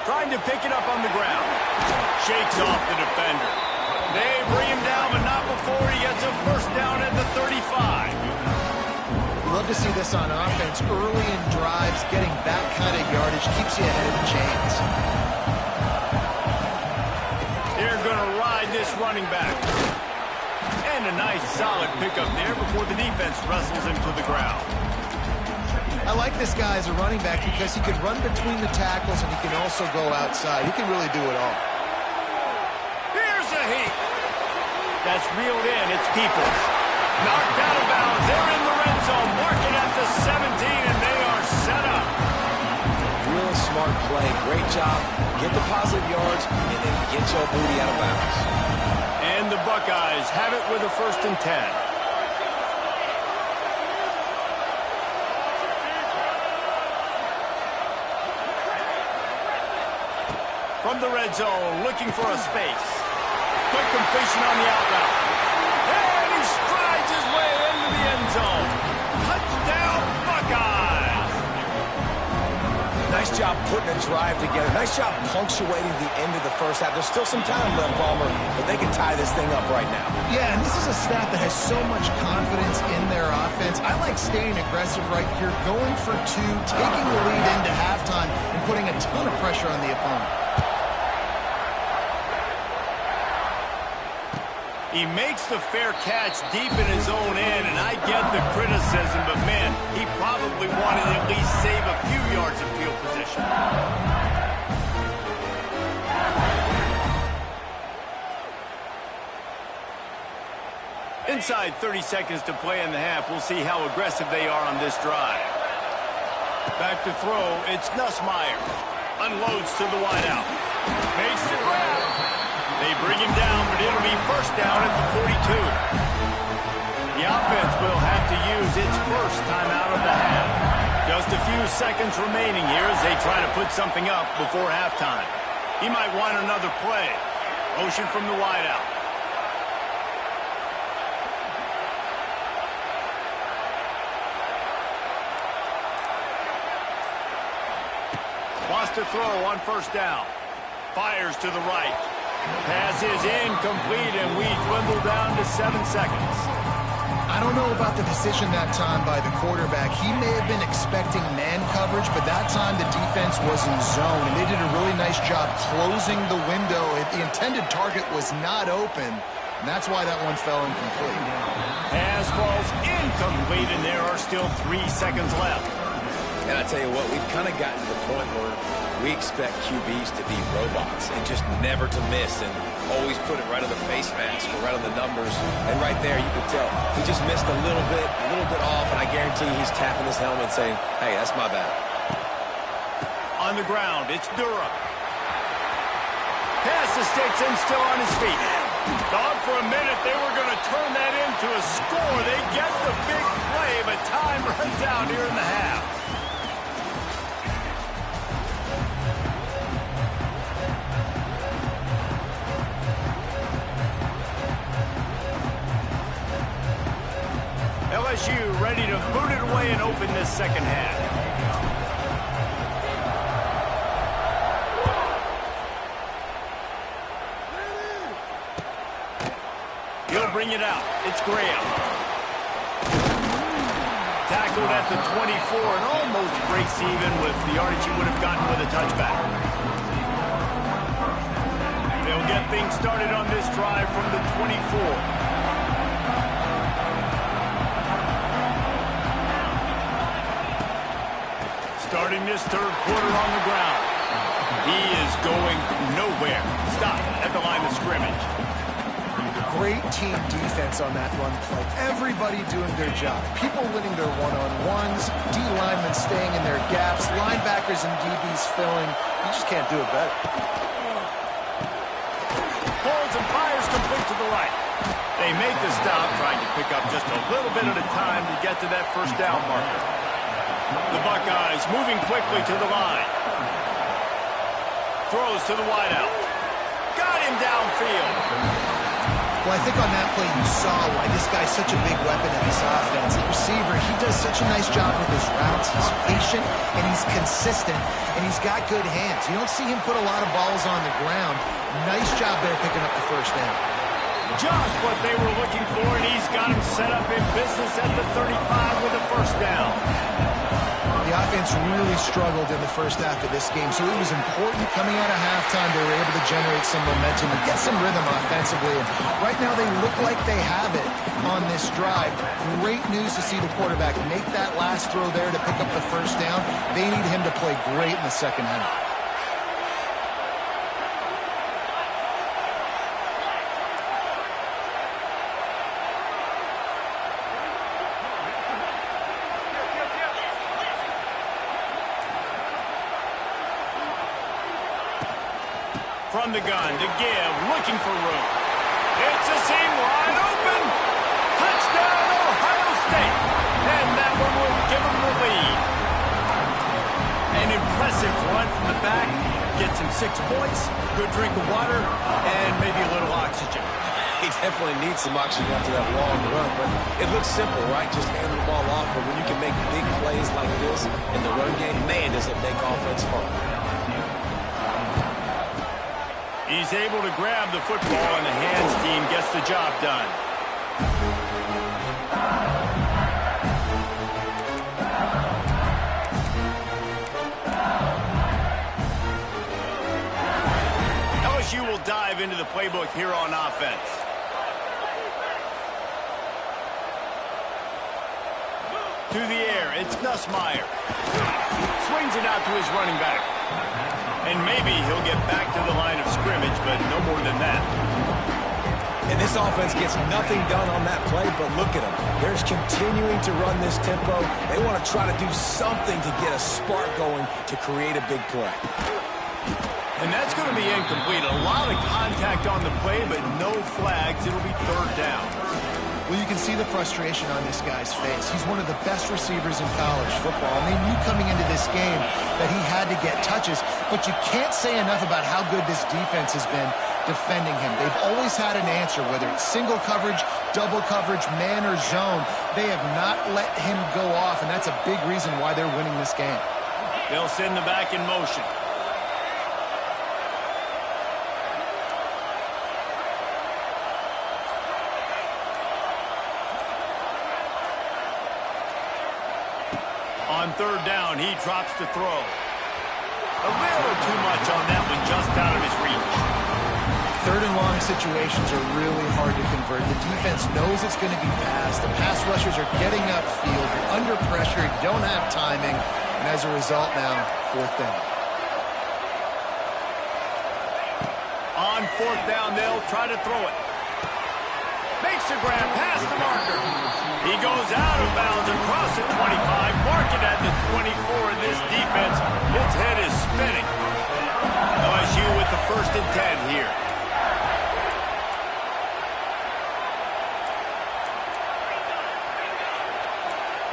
Speaker 1: Trying to pick it up on the ground. Shakes off the defender. They bring him down, but not before he gets a first down at the 35.
Speaker 2: We love to see this on offense. Early in drives, getting that kind of yardage keeps you ahead of the chains.
Speaker 1: They're going to ride this running back. And a nice solid pickup there before the defense wrestles him to the ground.
Speaker 2: I like this guy as a running back because he can run between the tackles and he can also go outside. He can really do it all.
Speaker 1: Here's a heat. That's reeled in. It's Peoples. Knocked out of bounds. They're in the red zone. Marking at the 17, and they are set up.
Speaker 3: Real smart play. Great job. Get the positive yards, and then get your booty out of bounds.
Speaker 1: And the Buckeyes have it with a 1st and 10. From the red zone, looking for a space. Quick completion on the out route. And he strides his way into the end zone. Touchdown, Buckeyes!
Speaker 3: Nice job putting a drive together. Nice job punctuating the end of the first half. There's still some time left, Palmer, but they can tie this thing up right now.
Speaker 2: Yeah, and this is a staff that has so much confidence in their offense. I like staying aggressive right here, going for 2, taking the lead into halftime, and putting a ton of pressure on the opponent.
Speaker 1: He makes the fair catch deep in his own end, and I get the criticism, but man, he probably wanted to at least save a few yards of field position. Inside 30 seconds to play in the half. We'll see how aggressive they are on this drive. Back to throw, it's Nussmeier. Unloads to the wideout. Makes the grab. They bring him down, but it'll be first down at the 42. The offense will have to use its first timeout of the half. Just a few seconds remaining here as they try to put something up before halftime. He might want another play. Motion from the wideout. Wants to throw on first down. Fires to the right. Pass is incomplete, and we dwindle down to 7 seconds.
Speaker 2: I don't know about the decision that time by the quarterback. He may have been expecting man coverage, but that time the defense was in zone, and they did a really nice job closing the window. The intended target was not open, and that's why that one fell incomplete.
Speaker 1: Pass falls incomplete, and there are still 3 seconds left.
Speaker 3: And I tell you what, we've kind of gotten to the point where we expect QBs to be robots and just never to miss and always put it right on the face mask or right on the numbers. And right there, you could tell he just missed a little bit off, and I guarantee he's tapping his helmet saying, hey, that's my bad.
Speaker 1: On the ground, it's Durham. Pass to Stetson, still on his feet. Thought for a minute they were going to turn that into a score. They get the big play, but time runs out here in the half. LSU ready to boot it away and open this second half. He'll bring it out. It's Graham. Tackled at the 24 and almost breaks even with the yardage he would have gotten with a touchback. They'll get things started on this drive from the 24. Starting this third quarter on the ground. He is going nowhere. Stop at the line of scrimmage.
Speaker 2: Great team defense on that run play. Everybody doing their job. People winning their one-on-ones, D linemen staying in their gaps, linebackers and DBs filling. You just can't do it better.
Speaker 1: Holds and fires complete to the right. They make the stop, trying to pick up just a little bit at a time to get to that first down marker. The Buckeyes moving quickly to the line. Throws to the wideout. Got him downfield.
Speaker 2: Well, I think on that play you saw why this guy's such a big weapon in this offense. The receiver, he does such a nice job with his routes. He's patient, and he's consistent, and he's got good hands. You don't see him put a lot of balls on the ground. Nice job there picking up the first down.
Speaker 1: Just what they were looking for, and he's got him set up in business at the 35 with a first down.
Speaker 2: The offense really struggled in the first half of this game, so it was important coming out of halftime they were able to generate some momentum and get some rhythm offensively. And right now they look like they have it on this drive. Great news to see the quarterback make that last throw there to pick up the first down. They need him to play great in the second half.
Speaker 1: From the gun to give, looking for room. It's a seam wide open. Touchdown, Ohio State. And that one will give them the lead. An impressive run from the back. Gets him 6 points, good drink of water, and maybe a little oxygen.
Speaker 3: He definitely needs some oxygen after that long run, but it looks simple, right? Just hand the ball off, but when you can make big plays like this in the run game, man, does it make offense fun.
Speaker 1: He's able to grab the football, and the hands team gets the job done. LSU will dive into the playbook here on offense. To the air, it's Nussmeier. Swings it out to his running back. And maybe he'll get back to the line of scrimmage, but no more than that.
Speaker 3: And this offense gets nothing done on that play, but look at them. They're continuing to run this tempo. They want to try to do something to get a spark going to create a big play.
Speaker 1: And that's going to be incomplete. A lot of contact on the play, but no flags. It'll be third down.
Speaker 2: Well, you can see the frustration on this guy's face. He's one of the best receivers in college football, and they knew coming into this game that he had to get touches, but you can't say enough about how good this defense has been defending him. They've always had an answer, whether it's single coverage, double coverage, man or zone. They have not let him go off, and that's a big reason why they're winning this game.
Speaker 1: They'll send the back in motion. On third down, he drops to throw. A little too much on that one, just out of his reach.
Speaker 2: Third and long situations are really hard to convert. The defense knows it's going to be passed. The pass rushers are getting upfield. You're under pressure. You don't have timing. And as a result now, fourth down.
Speaker 1: On fourth down, they'll try to throw it. Makes the grab past the marker. He goes out of bounds across the 25, mark it at the 24 in this defense. Its head is spinning. LSU with the 1st and 10 here.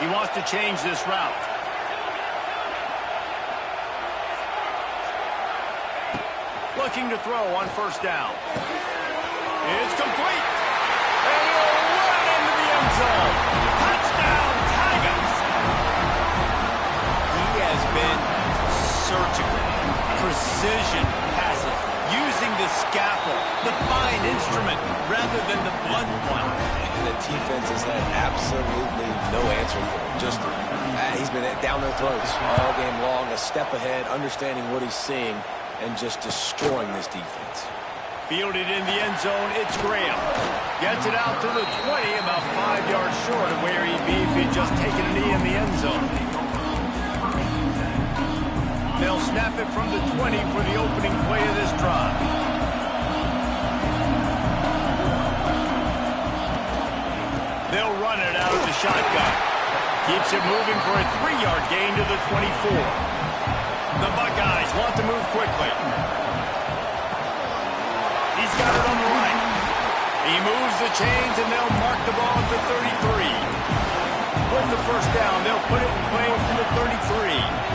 Speaker 1: He wants to change this route. Looking to throw on first down. It's complete. And he'll run it into the end zone. Touchdown, Tigers. He has been surgical. Precision passes. Using the scalpel, the fine instrument, rather than the blunt one.
Speaker 3: And the defense has had absolutely no answer for him. Just, he's been down their throats all game long, a step ahead, understanding what he's seeing, and just destroying this defense.
Speaker 1: Fielded in the end zone, it's Graham. Gets it out to the 20, about 5 yards short of where he'd be if he'd just taken a knee in the end zone. They'll snap it from the 20 for the opening play of this drive. They'll run it out of the shotgun. Keeps it moving for a 3-yard gain to the 24. The Buckeyes want to move quickly. He's got it on the right. He moves the chains, and they'll mark the ball at the 33. With the first down, they'll put it in play from the 33.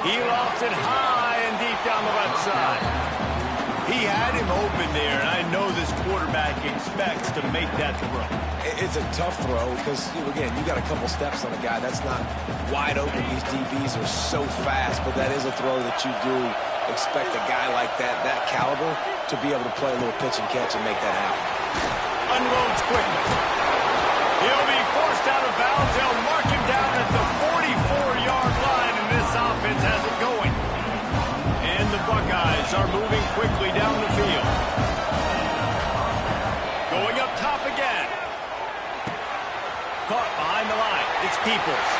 Speaker 1: He lofts it high and deep down the left side. He had him open there, and I know this quarterback expects to make that throw.
Speaker 3: It's a tough throw because, again, you got a couple steps on a guy. That's not wide open. These DBs are so fast, but that is a throw that you do expect a guy like that caliber, to be able to play a little pitch and catch and make that happen.
Speaker 1: Unloads quickly. He'll be forced out of bounds. They'll mark him down at the 44-yard line, and this offense has it going. And the Buckeyes are moving quickly down the field. Going up top again. Caught behind the line. It's Peoples.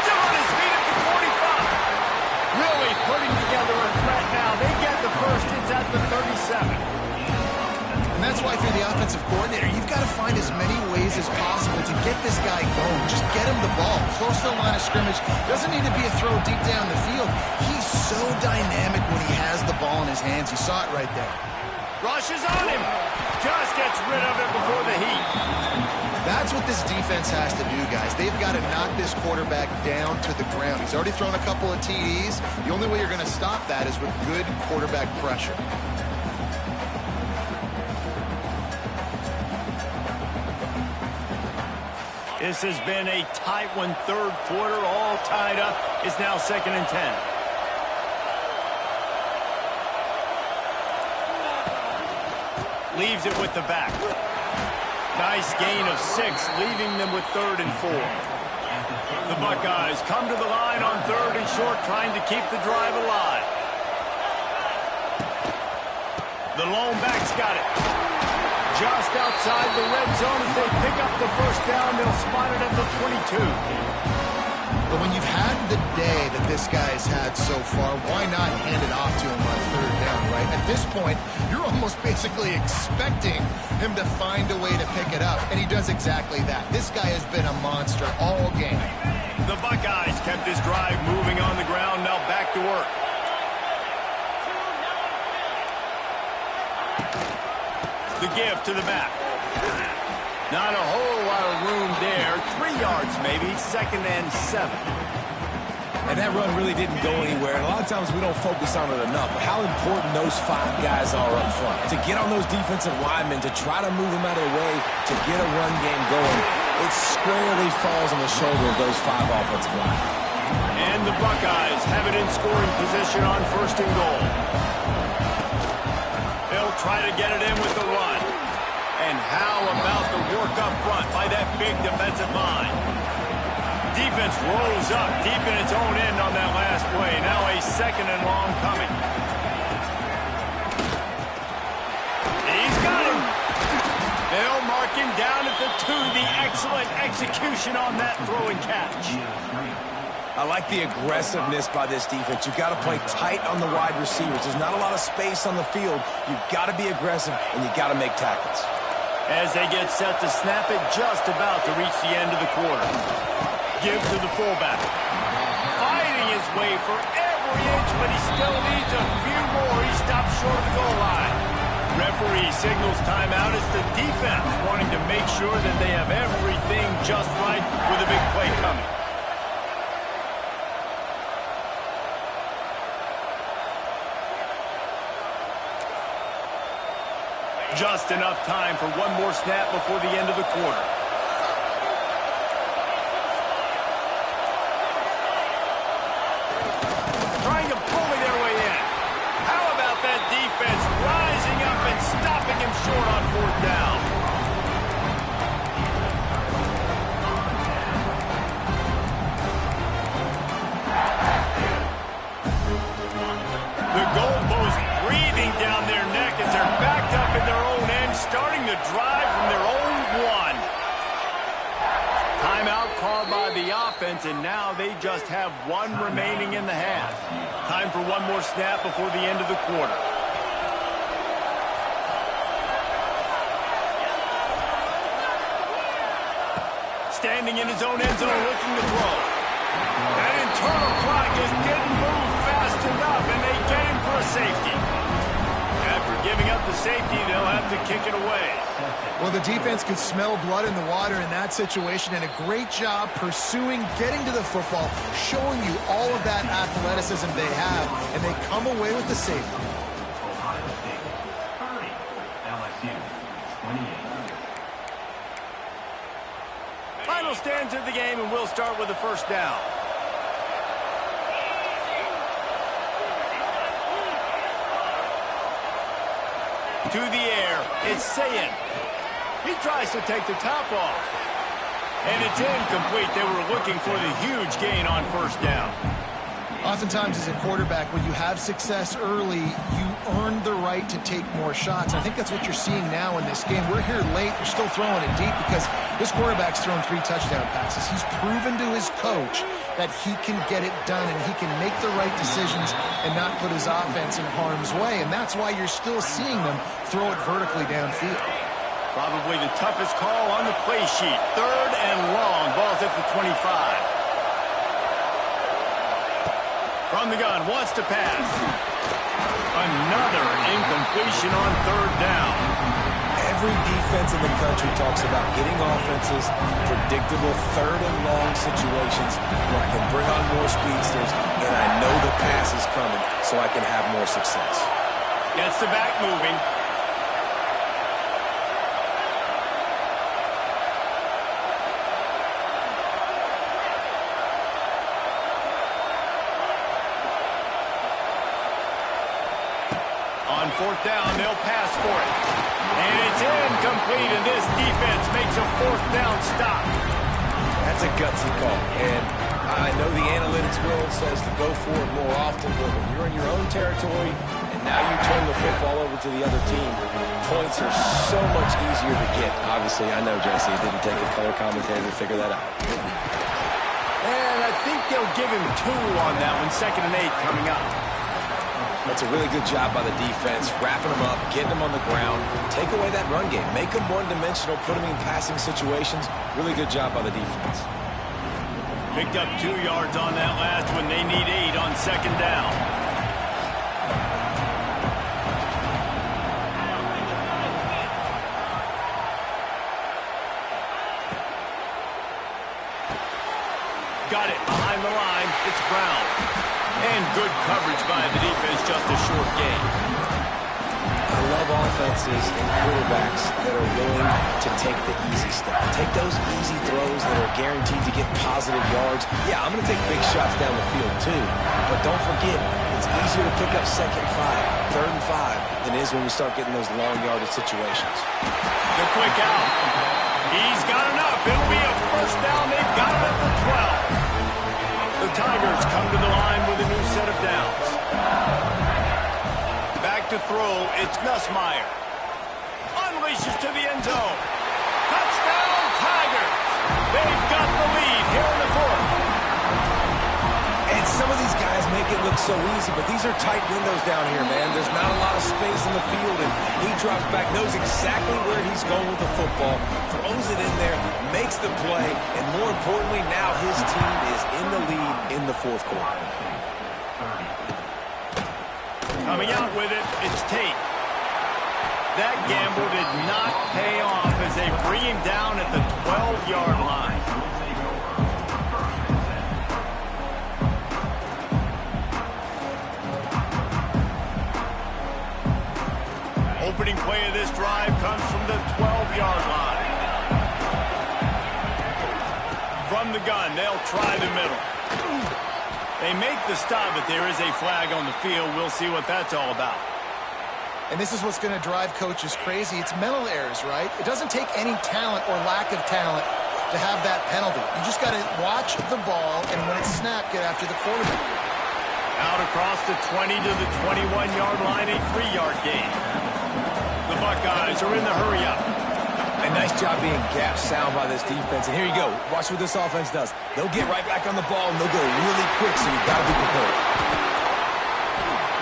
Speaker 1: Still on his feet at the 45. Really putting together a threat now. They get the first. It's at the 37.
Speaker 2: And that's why, if you're the offensive coordinator, you've got to find as many ways as possible to get this guy going. Just get him the ball. Close to the line of scrimmage. Doesn't need to be a throw deep down the field. He's so dynamic when he has the ball in his hands. You saw it right there.
Speaker 1: Rushes on him. Just gets rid of it before the heat.
Speaker 2: That's what this defense has to do, guys. They've got to knock this quarterback down to the ground. He's already thrown a couple of TDs. The only way you're going to stop that is with good quarterback pressure.
Speaker 1: This has been a tight one, third quarter, all tied up. It's now 2nd and 10. Leaves it with the back. Nice gain of 6, leaving them with 3rd and 4. The Buckeyes come to the line on 3rd and short, trying to keep the drive alive. The lone back's got it. Just outside the red zone. As they pick up the first down, they'll spot it at the 22.
Speaker 2: But when you've had the day that this guy's had so far, why not hand it off to him on 3rd down, right? At this point, you're almost basically expecting him to find a way to pick it up, and he does exactly that. This guy has been a monster all game.
Speaker 1: The Buckeyes kept this drive moving on the ground, now back to work. The give to the back. Not a whole lot of room there. 3 yards maybe, 2nd and 7.
Speaker 3: And that run really didn't go anywhere. And a lot of times we don't focus on it enough. But how important those 5 guys are up front. To get on those defensive linemen, to try to move them out of the way, to get a run game going, it squarely falls on the shoulder of those 5 offensive linemen.
Speaker 1: And the Buckeyes have it in scoring position on 1st and goal. They'll try to get it in with the run. And how about the work up front by that big defensive line? Defense rolls up deep in its own end on that last play. Now a 2nd and long coming. He's got him. They'll mark him down at the 2. The excellent execution on that throw and catch.
Speaker 3: I like the aggressiveness by this defense. You've got to play tight on the wide receivers. There's not a lot of space on the field. You've got to be aggressive, and you've got to make tackles.
Speaker 1: As they get set to snap it, just about to reach the end of the quarter. Give to the fullback. Fighting his way for every inch, but he still needs a few more. He stops short of the goal line. Referee signals timeout. It's the defense wanting to make sure that they have everything just right with a big play coming. Just enough time for one more snap before the end of the quarter. Trying to bully their way in. How about that defense rising up and stopping him short on fourth down? The goalpost breathing down their neck as they're backed up in their own end, starting to drive from their own one. Timeout called by the offense, and now they just have one remaining in the half. Time for one more snap before the end of the quarter. Standing in his own end zone, looking to throw. That internal clock just didn't move fast enough, and they get him for a safety. After giving up the safety, they'll have to kick it away.
Speaker 2: Well, the defense could smell blood in the water in that situation, and a great job pursuing, getting to the football, showing you all of that athleticism they have, and they come away with the safety.
Speaker 4: Ohio State 30, LSU 28.
Speaker 1: Final stands of the game, and we'll start with the first down. To the air, it's Sayin. He tries to take the top off. And it's incomplete. They were looking for the huge gain on first down.
Speaker 2: Oftentimes as a quarterback, when you have success early, you earn the right to take more shots. I think that's what you're seeing now in this game. We're here late. They're still throwing it deep because this quarterback's thrown 3 touchdown passes. He's proven to his coach that he can get it done and he can make the right decisions and not put his offense in harm's way. And that's why you're still seeing them throw it vertically downfield.
Speaker 1: Probably the toughest call on the play sheet. 3rd and long. Ball's at the 25. From the gun, wants to pass. Another incompletion on 3rd down.
Speaker 3: Every defense in the country talks about getting offenses predictable 3rd and long situations where I can bring on more speedsters and I know the pass is coming so I can have more success.
Speaker 1: Gets the back moving. On 4th down, they'll pass for it. And it's incomplete, and this defense makes a 4th down stop.
Speaker 3: That's a gutsy call. And I know the analytics world says to go for it more often, but when you're in your own territory and now you turn the football over to the other team, points are so much easier to get. Obviously, I know, Jesse, it didn't take a color commentator to figure that out.
Speaker 1: And I think they'll give him 2 on that one. 2nd and 8 coming up.
Speaker 3: That's a really good job by the defense, wrapping them up, getting them on the ground, take away that run game, make them one-dimensional, put them in passing situations. Really good job by the defense.
Speaker 1: Picked up 2 yards on that last one. They need 8 on 2nd down. Got it behind the line. It's Brown. And good coverage by the defense, just a short gain.
Speaker 3: I love offenses and quarterbacks that are willing to take the easy step. Take those easy throws that are guaranteed to get positive yards. Yeah, I'm going to take big shots down the field too. But don't forget, it's easier to pick up 2nd and 5, 3rd and 5 than it is when we start getting those long yardage situations.
Speaker 1: The quick out. He's got enough. It'll be a first down. They've got it at the 12. The Tigers come to the line with a new set of downs. Back to throw, it's Nussmeier. Unleashes to the end zone. Touchdown, Tigers! They've got the lead here in the 4th.
Speaker 3: And some of these guys make it look so easy, but these are tight windows down here, man. There's not a lot of space in the field, and he drops back, knows exactly where he's going with the football, throws it in there, makes the play, and more importantly, now his team is in the lead in the 4th quarter.
Speaker 1: Coming out with it, it's Tate. That gamble did not pay off as they bring him down at the 12-yard line. from the gun. They'll try the middle. They make the stop, but there is a flag on the field. We'll see what that's all about.
Speaker 2: And this is what's going to drive coaches crazy. It's mental errors, right? It doesn't take any talent or lack of talent to have that penalty. You just got to watch the ball, and when it's snapped, get after the quarterback.
Speaker 1: Out across the 20 to the 21-yard line, a 3-yard gain. The Buckeyes are in the hurry-up.
Speaker 3: A nice job being gap sound by this defense. And here you go. Watch what this offense does. They'll get right back on the ball, and they'll go really quick, so you've got to be prepared.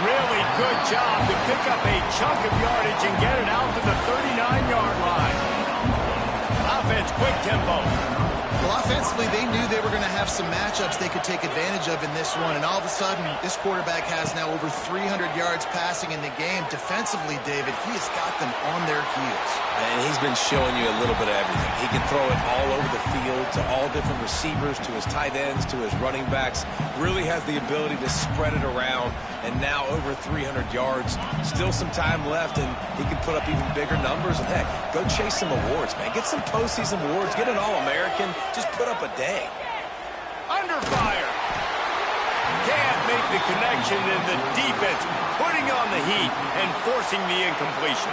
Speaker 1: Really good job to pick up a chunk of yardage and get it out to the 39-yard line. Offense, quick tempo.
Speaker 2: Well, offensively, they knew they were going to have some matchups they could take advantage of in this one, and all of a sudden, this quarterback has now over 300 yards passing in the game. Defensively, David, he has got them on their heels.
Speaker 3: And he's been showing you a little bit of everything. He can throw it all over the field to all different receivers, to his tight ends, to his running backs. Really has the ability to spread it around, and now over 300 yards. Still some time left, and he can put up even bigger numbers. And, heck, go chase some awards, man. Get some postseason awards. Get an All-American. Just put up a day.
Speaker 1: Under fire. Can't make the connection, and the defense putting on the heat and forcing the incompletion.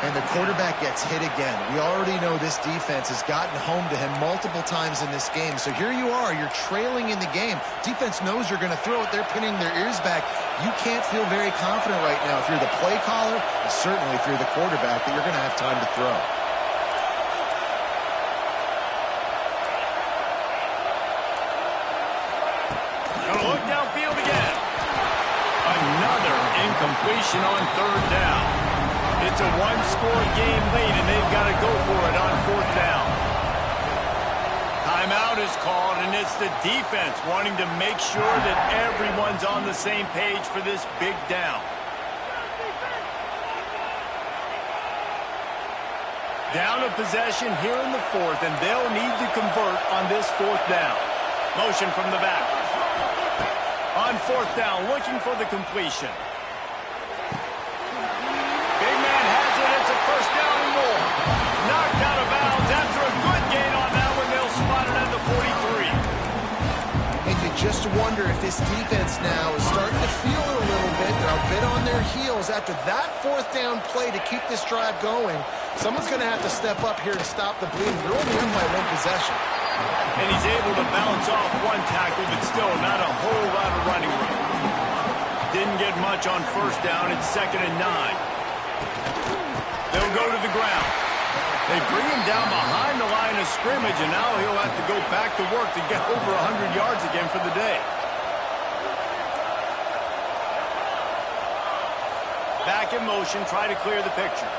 Speaker 2: And the quarterback gets hit again. We already know this defense has gotten home to him multiple times in this game. So here you are, you're trailing in the game. Defense knows you're going to throw it. They're pinning their ears back. You can't feel very confident right now if you're the play caller, and certainly if you're the quarterback, that you're going to have time to throw.
Speaker 1: Gonna look downfield again. Another incompletion on 3rd down. It's a one-score game late, and they've got to go for it on 4th down. Timeout is called, and it's the defense wanting to make sure that everyone's on the same page for this big down. Down a possession here in the 4th, and they'll need to convert on this 4th down. Motion from the back. On 4th down, looking for the completion. Big man has it. It's a 1st down and more. Knocked out of bounds after a good gain on that one. They'll spot it at the 43.
Speaker 2: And you just wonder if this defense now is starting to feel it a little bit. They're a bit on their heels after that 4th down play to keep this drive going. Someone's going to have to step up here to stop the bleeding. They're only in by 1 possession.
Speaker 1: And he's able to bounce off 1 tackle, but still not a whole lot of running room. Didn't get much on 1st down. It's 2nd and 9. They'll go to the ground. They bring him down behind the line of scrimmage, and now he'll have to go back to work to get over 100 yards again for the day. Back in motion, try to clear the picture.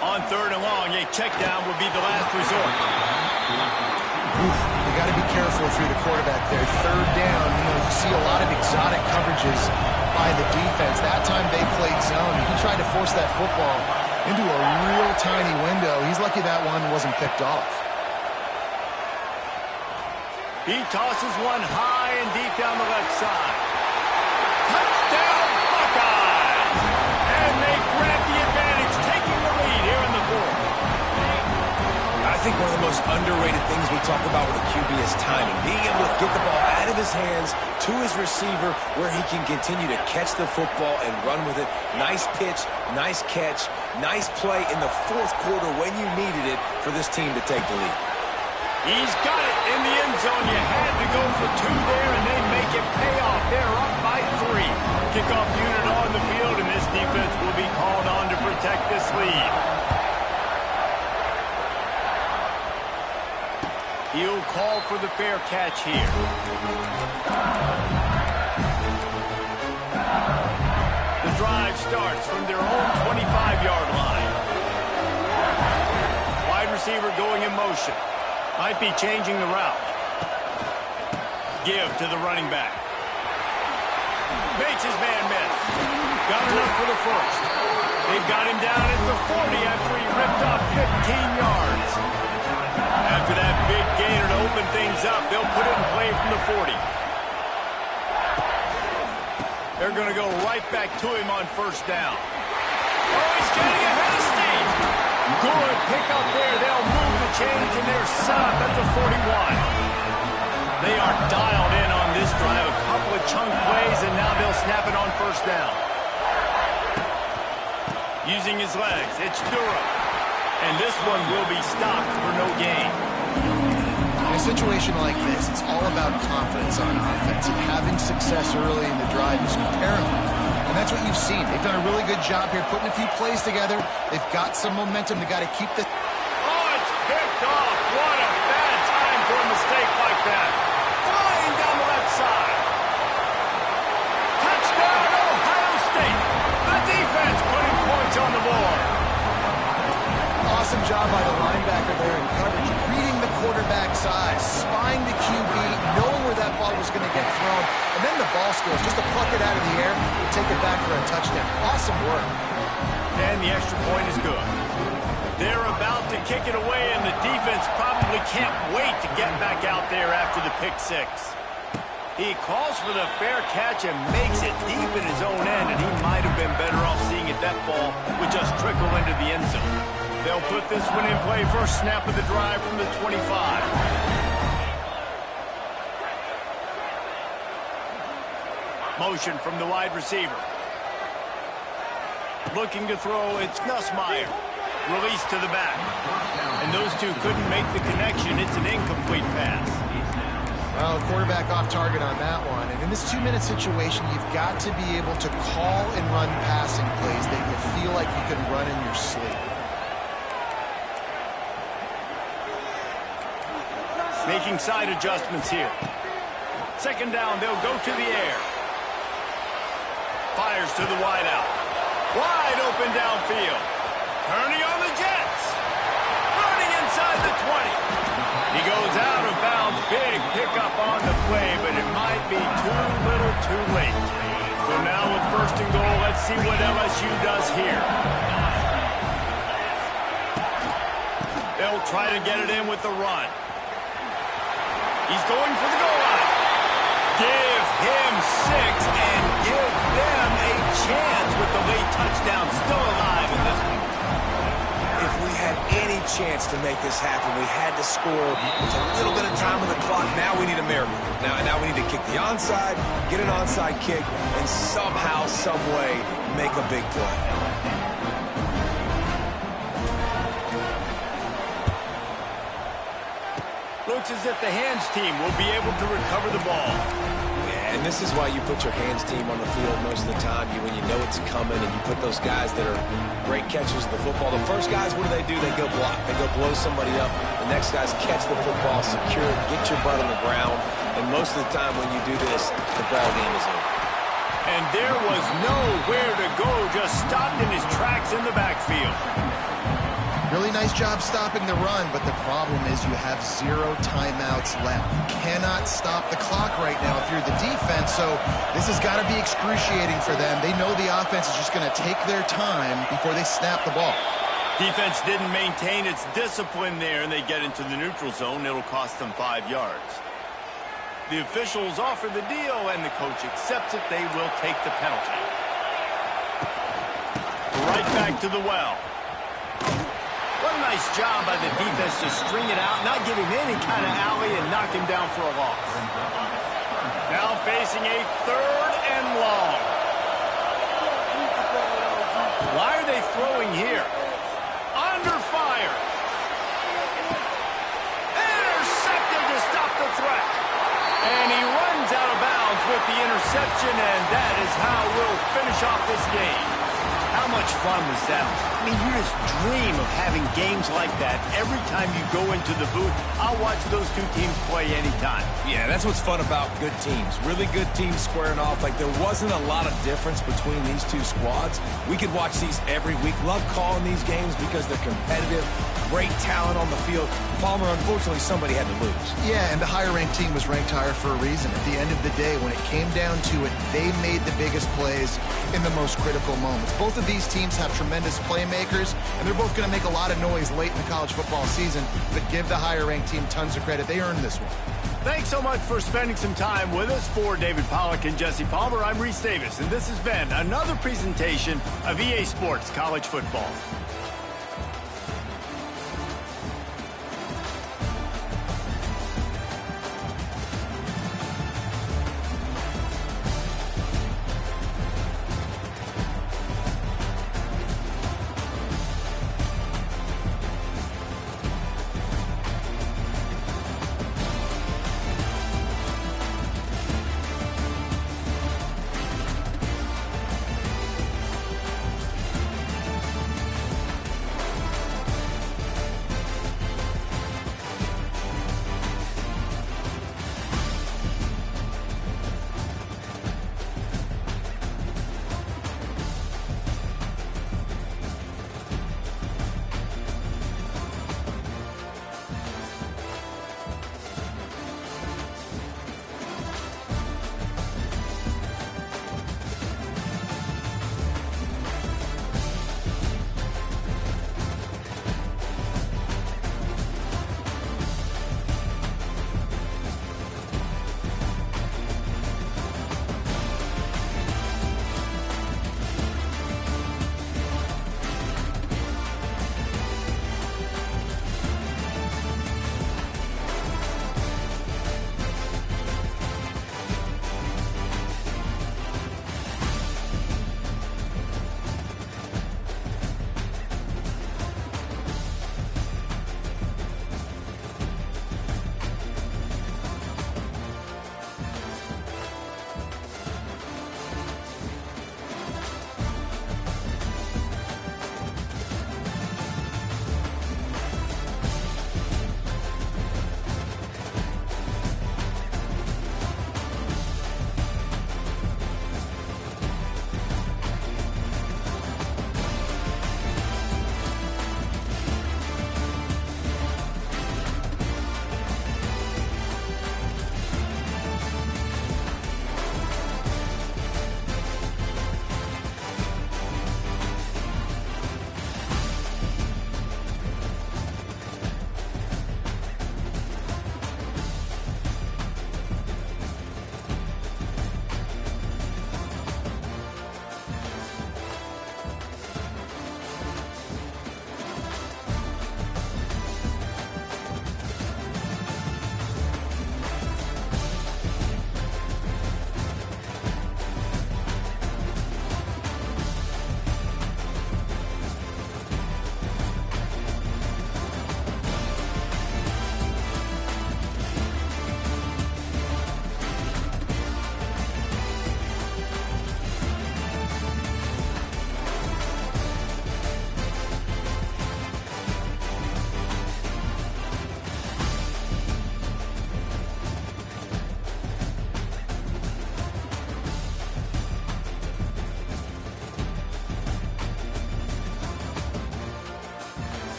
Speaker 1: On 3rd and long, a check down would be the last resort.
Speaker 2: You got to be careful if you're the quarterback there. 3rd down, you see a lot of exotic coverages by the defense. That time they played zone. He tried to force that football into a real tiny window. He's lucky that one wasn't picked off.
Speaker 1: He tosses one high and deep down the left side. Touchdown, Buckeyes! And they grab the advantage, taking the lead here in the 4th.
Speaker 3: I think one of the most underrated things we talk about with a QB is timing. Being able to get the ball out of his hands to his receiver where he can continue to catch the football and run with it. Nice pitch, nice catch, nice play in the 4th quarter when you needed it for this team to take the lead.
Speaker 1: He's got it in the end zone. You had to go for 2 there, and they make it pay off. They're up by 3. Kickoff unit on the field, and this defense will be called on to protect this lead. He'll call for the fair catch here. The drive starts from their own 25-yard line. Wide receiver going in motion. Might be changing the route. Give to the running back. Makes his man miss. Got enough for the 1st. They've got him down at the 40 after he ripped off 15 yards. After that big gainer to open things up, they'll put it in play from the 40. They're going to go right back to him on 1st down. Oh, he's getting ahead of steam. Good pick up there. They'll move the chains, and they're set up at the 41. They are dialed in on this drive. A couple of chunk plays, and now they'll snap it on first down. Using his legs, it's Durham. And this one will be stopped for no gain.
Speaker 2: In a situation like this, it's all about confidence on offense, and having success early in the drive is paramount. And that's what you've seen. They've done a really good job here putting a few plays together. They've got some momentum. They've got to keep the...
Speaker 1: Oh, it's picked off. What a bad time for a mistake like that. Flying down the left side. Touchdown, Ohio State. The defense putting points on the board.
Speaker 2: Awesome job by the linebacker there in coverage, reading the quarterback size, spying the QB, knowing where that ball was going to get thrown, and then the ball skills, just to pluck it out of the air and take it back for a touchdown. Awesome work.
Speaker 1: And the extra point is good. They're about to kick it away, and the defense probably can't wait to get back out there after the pick six. He calls for the fair catch and makes it deep in his own end, and he might have been better off seeing if that ball would just trickle into the end zone. They'll put this one in play first snap of the drive from the 25. Motion from the wide receiver. Looking to throw, it's Nussmeier. Release to the back. And those two couldn't make the connection. It's an incomplete pass.
Speaker 2: Well, quarterback off target on that one. And in this 2-minute situation, you've got to be able to call and run passing plays that you feel like you can run in your sleep.
Speaker 1: Making side adjustments here. Second down, they'll go to the air. Fires to the wideout. Wide open downfield. Turning on the Jets. Running inside the 20. He goes out of bounds. Big pickup on the play, but it might be too little too late. So now with first and goal, let's see what LSU does here. They'll try to get it in with the run. He's going for the goal line. Give him 6 and give them a chance with the late touchdown still alive in this one.
Speaker 3: If we had any chance to make this happen, we had to score with a little bit of time on the clock. Now we need a miracle. Now we need to kick the onside, get an onside kick, and somehow, some way, make a big play.
Speaker 1: Looks as if the hands team will be able to recover the ball.
Speaker 3: Yeah, and this is why you put your hands team on the field most of the time. When you know it's coming, and you put those guys that are great catchers of the football. The first guys, what do? They go block. They go blow somebody up. The next guys catch the football, secure it, get your butt on the ground. And most of the time when you do this, the ball game is over.
Speaker 1: And there was nowhere to go, just stopped in his tracks in the backfield.
Speaker 2: Really nice job stopping the run, but the problem is you have 0 timeouts left. You cannot stop the clock right now if you're the defense, so this has got to be excruciating for them. They know the offense is just going to take their time before they snap the ball.
Speaker 1: Defense didn't maintain its discipline there, and they get into the neutral zone. It'll cost them 5 yards. The officials offer the deal, and the coach accepts it. They will take the penalty. Right back to the well. What a nice job by the defense to string it out, not give him any kind of alley, and knock him down for a loss. Now facing a 3rd and long. Why are they throwing here? Under fire. Intercepted to stop the threat. And he runs out of bounds with the interception, and that is how we'll finish off this game. How much fun was that? I mean, you just dream of having games like that every time you go into the booth. I'll watch those two teams play anytime.
Speaker 3: Yeah, that's what's fun about good teams. Really good teams squaring off. Like, there wasn't a lot of difference between these two squads. We could watch these every week. Love calling these games because they're competitive. Great talent on the field. Palmer, unfortunately, somebody had to lose.
Speaker 2: Yeah, and the higher-ranked team was ranked higher for a reason. At the end of the day, when it came down to it, they made the biggest plays in the most critical moments. Both of these teams have tremendous playmakers, and they're both going to make a lot of noise late in the college football season, but give the higher-ranked team tons of credit. They earned this one.
Speaker 1: Thanks so much for spending some time with us. For David Pollack and Jesse Palmer, I'm Reese Davis, and this has been another presentation of EA Sports College Football.